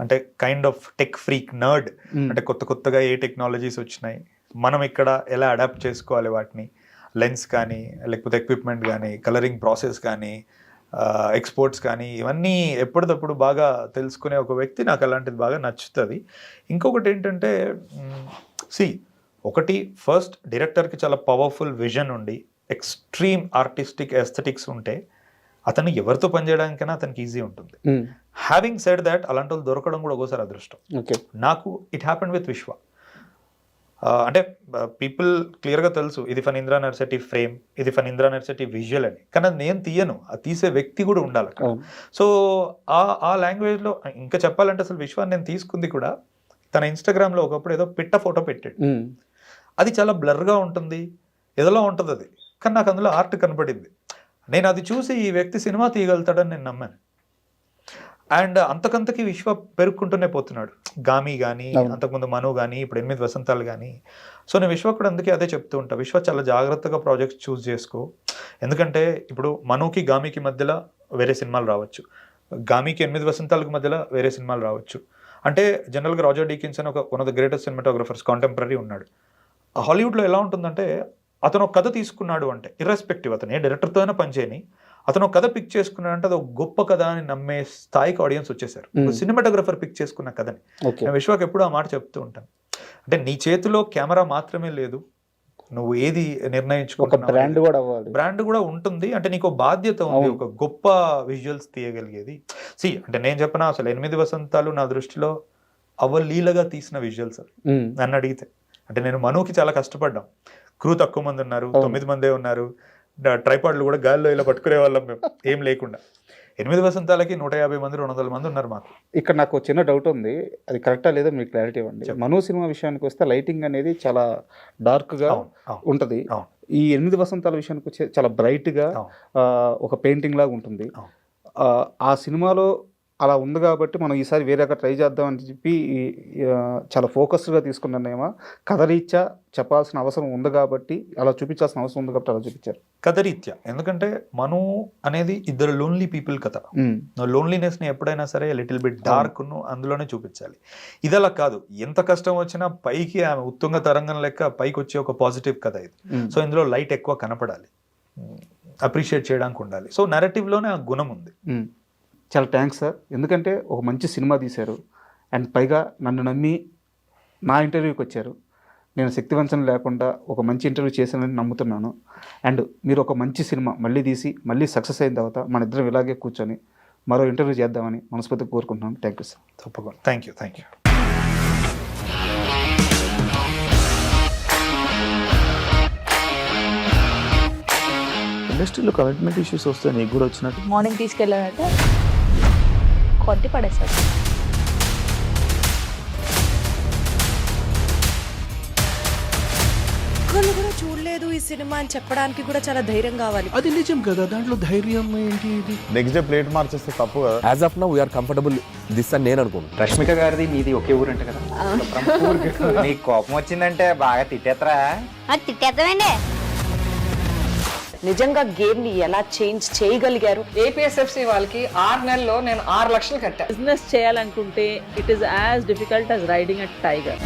అంటే kind of tech freak nerd. అంటే కొత్తగా ఏ టెక్నాలజీస్ వచ్చినాయి, మనం ఇక్కడ ఎలా అడాప్ట్ చేసుకోవాలి వాటిని, లెన్స్ కానీ లేకపోతే ఎక్విప్మెంట్ కానీ, కలరింగ్ ప్రాసెస్ కానీ, ఎక్స్పోర్ట్స్ కానీ, ఇవన్నీ ఎప్పటికప్పుడు బాగా తెలుసుకునే ఒక వ్యక్తి. నాకు అలాంటిది బాగా నచ్చుతుంది. ఇంకొకటి ఏంటంటే ఒకటి ఫస్ట్ డైరెక్టర్కి చాలా పవర్ఫుల్ విజన్ ఉండి ఎక్స్ట్రీమ్ ఆర్టిస్టిక్ ఎస్థెటిక్స్ ఉంటే అతను ఎవరితో పనిచేయడానికైనా అతనికి ఈజీ ఉంటుంది. హ్యావింగ్ సెడ్ దాట్ అలాంటి వాళ్ళు దొరకడం కూడా ఒకసారి అదృష్టం. నాకు ఇట్ హ్యాపెండ్ విత్ విశ్వ. అంటే పీపుల్ క్లియర్గా తెలుసు ఇది ఫణీంద్ర నర్సిటీ ఫ్రేమ్, ఇది ఫణీంద్ర నర్సిటీ విజువల్ అని, కానీ అది నేను తీయను, అది తీసే వ్యక్తి కూడా ఉండాలి. సో ఆ లాంగ్వేజ్లో ఇంకా చెప్పాలంటే అసలు విశ్వాన్ని నేను తీసుకుంది కూడా తన ఇన్స్టాగ్రామ్లో ఒకప్పుడు ఏదో పిట్ట ఫోటో పెట్టాడు. అది చాలా బ్లర్గా ఉంటుంది, ఏదోలా ఉంటుంది అది, కానీ నాకు అందులో ఆర్ట్ కనపడింది. నేను అది చూసి ఈ వ్యక్తి సినిమా తీయగలుగుతాడని నేను నమ్మాను. అండ్ అంతకంతకి విశ్వ పెరుక్కుంటూనే పోతున్నాడు. గామి కానీ, అంతకుముందు మను కానీ, ఇప్పుడు 8 వసంతాలు కానీ. సో నేను విశ్వ కూడా అందుకే అదే చెప్తూ ఉంటా, విశ్వ చాలా జాగ్రత్తగా ప్రాజెక్ట్స్ చూస్ చేసుకో. ఎందుకంటే ఇప్పుడు మనుకి గామికి మధ్యలో వేరే సినిమాలు రావచ్చు, గామికి 8 వసంతాలకు మధ్యలో వేరే సినిమాలు రావచ్చు. అంటే జనరల్గా రాజర్ డీకిన్సన్ ఒక one of the greatest cinematographers contemporary ఉన్నాడు. హాలీవుడ్లో ఎలా ఉంటుందంటే అతను ఒక కథ తీసుకున్నాడు అంటే ఇర్రెస్పెక్టివ్ అతను ఏ డైరెక్టర్తో అయినా పనిచేయని, అతను ఒక కథ పిక్ చేసుకున్నాడు అంటే అది ఒక గొప్ప కథ అని నమ్మే స్థాయికి ఆడియన్స్ వచ్చేసారు. సినిమాటోగ్రఫర్ పిక్ చేసుకున్న కథని. నేను విశ్వాకి ఎప్పుడు ఆ మాట చెప్తూ ఉంటాను. అంటే నీ చేతిలో కెమెరా మాత్రమే లేదు, నువ్వు ఏది నిర్ణయించుకుంటున్నావు బ్రాండ్ కూడా ఉంటుంది. అంటే నీకు బాధ్యత ఉంది, ఒక గొప్ప విజువల్స్ తీయగలిగేది. అంటే నేను చెప్పిన అసలు 8 వసంతాలు నా దృష్టిలో అవలీలగా తీసిన విజువల్స్ అవి నన్ను అడిగితే. అంటే నేను మనుకి చాలా కష్టపడ్డాం. క్రూ తక్కువ మంది ఉన్నారు, 9 మందే ఉన్నారు, ట్రైపాడ్లు కూడా గాల్లో ఇలా పట్టుకునే వాళ్ళం మేము, ఏం లేకుండా. 8 వసంతాలకి 150 మంది 200 మంది ఉన్నారు మాకు. ఇక్కడ నాకు చిన్న డౌట్ ఉంది, అది కరెక్టా లేదో మీకు క్లారిటీ ఇవ్వండి. మను సినిమా విషయానికి వస్తే లైటింగ్ అనేది చాలా డార్క్గా ఉంటుంది. ఈ 8 వసంతాల విషయానికి వచ్చే చాలా బ్రైట్గా ఒక పెయింటింగ్ లాగా ఉంటుంది. ఆ సినిమాలో అలా ఉంది కాబట్టి మనం ఈసారి వేరేగా ట్రై చేద్దామని చెప్పి చాలా ఫోకస్డ్గా తీసుకున్నానేమో. కథరీత్యా చెప్పాల్సిన అవసరం ఉంది కాబట్టి, అలా చూపించాల్సిన అవసరం ఉంది కాబట్టి అలా చూపించారు కథరీత్యా. ఎందుకంటే మను అనేది ఇద్దరు లోన్లీ పీపుల్ కథ. లోన్లీనెస్ని ఎప్పుడైనా సరే లిటిల్ బిట్ డార్క్ను అందులోనే చూపించాలి. ఇదలా కాదు, ఎంత కష్టం వచ్చినా పైకి ఆమె ఉత్తుంగ తరంగం లెక్క పైకి వచ్చే ఒక పాజిటివ్ కథ ఇది. సో ఇందులో లైట్ ఎక్కువ కనపడాలి, అప్రిషియేట్ చేయడానికి ఉండాలి. సో నెరేటివ్లోనే ఆ గుణం ఉంది. చాలా థ్యాంక్స్ సార్, ఎందుకంటే ఒక మంచి సినిమా తీశారు అండ్ పైగా నన్ను నమ్మి నా ఇంటర్వ్యూకి వచ్చారు. నేను శక్తివంచన లేకుండా ఒక మంచి ఇంటర్వ్యూ చేశానని నమ్ముతున్నాను. అండ్ మీరు ఒక మంచి సినిమా మళ్ళీ తీసి మళ్ళీ సక్సెస్ అయిన తర్వాత మన ఇద్దరం ఇలాగే కూర్చొని మరో ఇంటర్వ్యూ చేద్దామని మనస్ఫూర్తిగా కోరుకుంటున్నాను. Thank you sir. తప్పకుండా. Thank you. ఇండస్ట్రీలో కమిట్మెంట్ ఇష్యూస్ వస్తే నీకు కూడా వచ్చినట్టు? మార్నింగ్ తీసుకెళ్ళానంటే కొట్టి పడేస్తారు. ఒక్కళ్ళు కూడా చూడలేదు ఈ సినిమా అని చెప్పడానికి కూడా చాలా ధైర్యం కావాలి. అది నిజం కదా, దాంట్లో ధైర్యం ఏంటి? ఇది నెక్స్ట్ డే ప్లేట్ మార్చేస్తే తప్పు కదా. As of now we are comfortable this అని నేను అనుకుంటున్నాను. రష్మిక గారిది మీది ఒకే ఊరు అంటే కదా. నీకు కోపం వచ్చిందంటే బాగా తిట్టేత్తరా? తిట్టేద్దామండి. నిజంగా గేమ్ ని ఎలా చేంజ్ చేయగలిగారు? ఏపీఎస్ఎఫ్సి వాళ్ళకి 6 నెలల్లో నేను 6 లక్షలు కట్టా. బిజినెస్ చేయాలనుకుంటే it is as difficult as riding a tiger.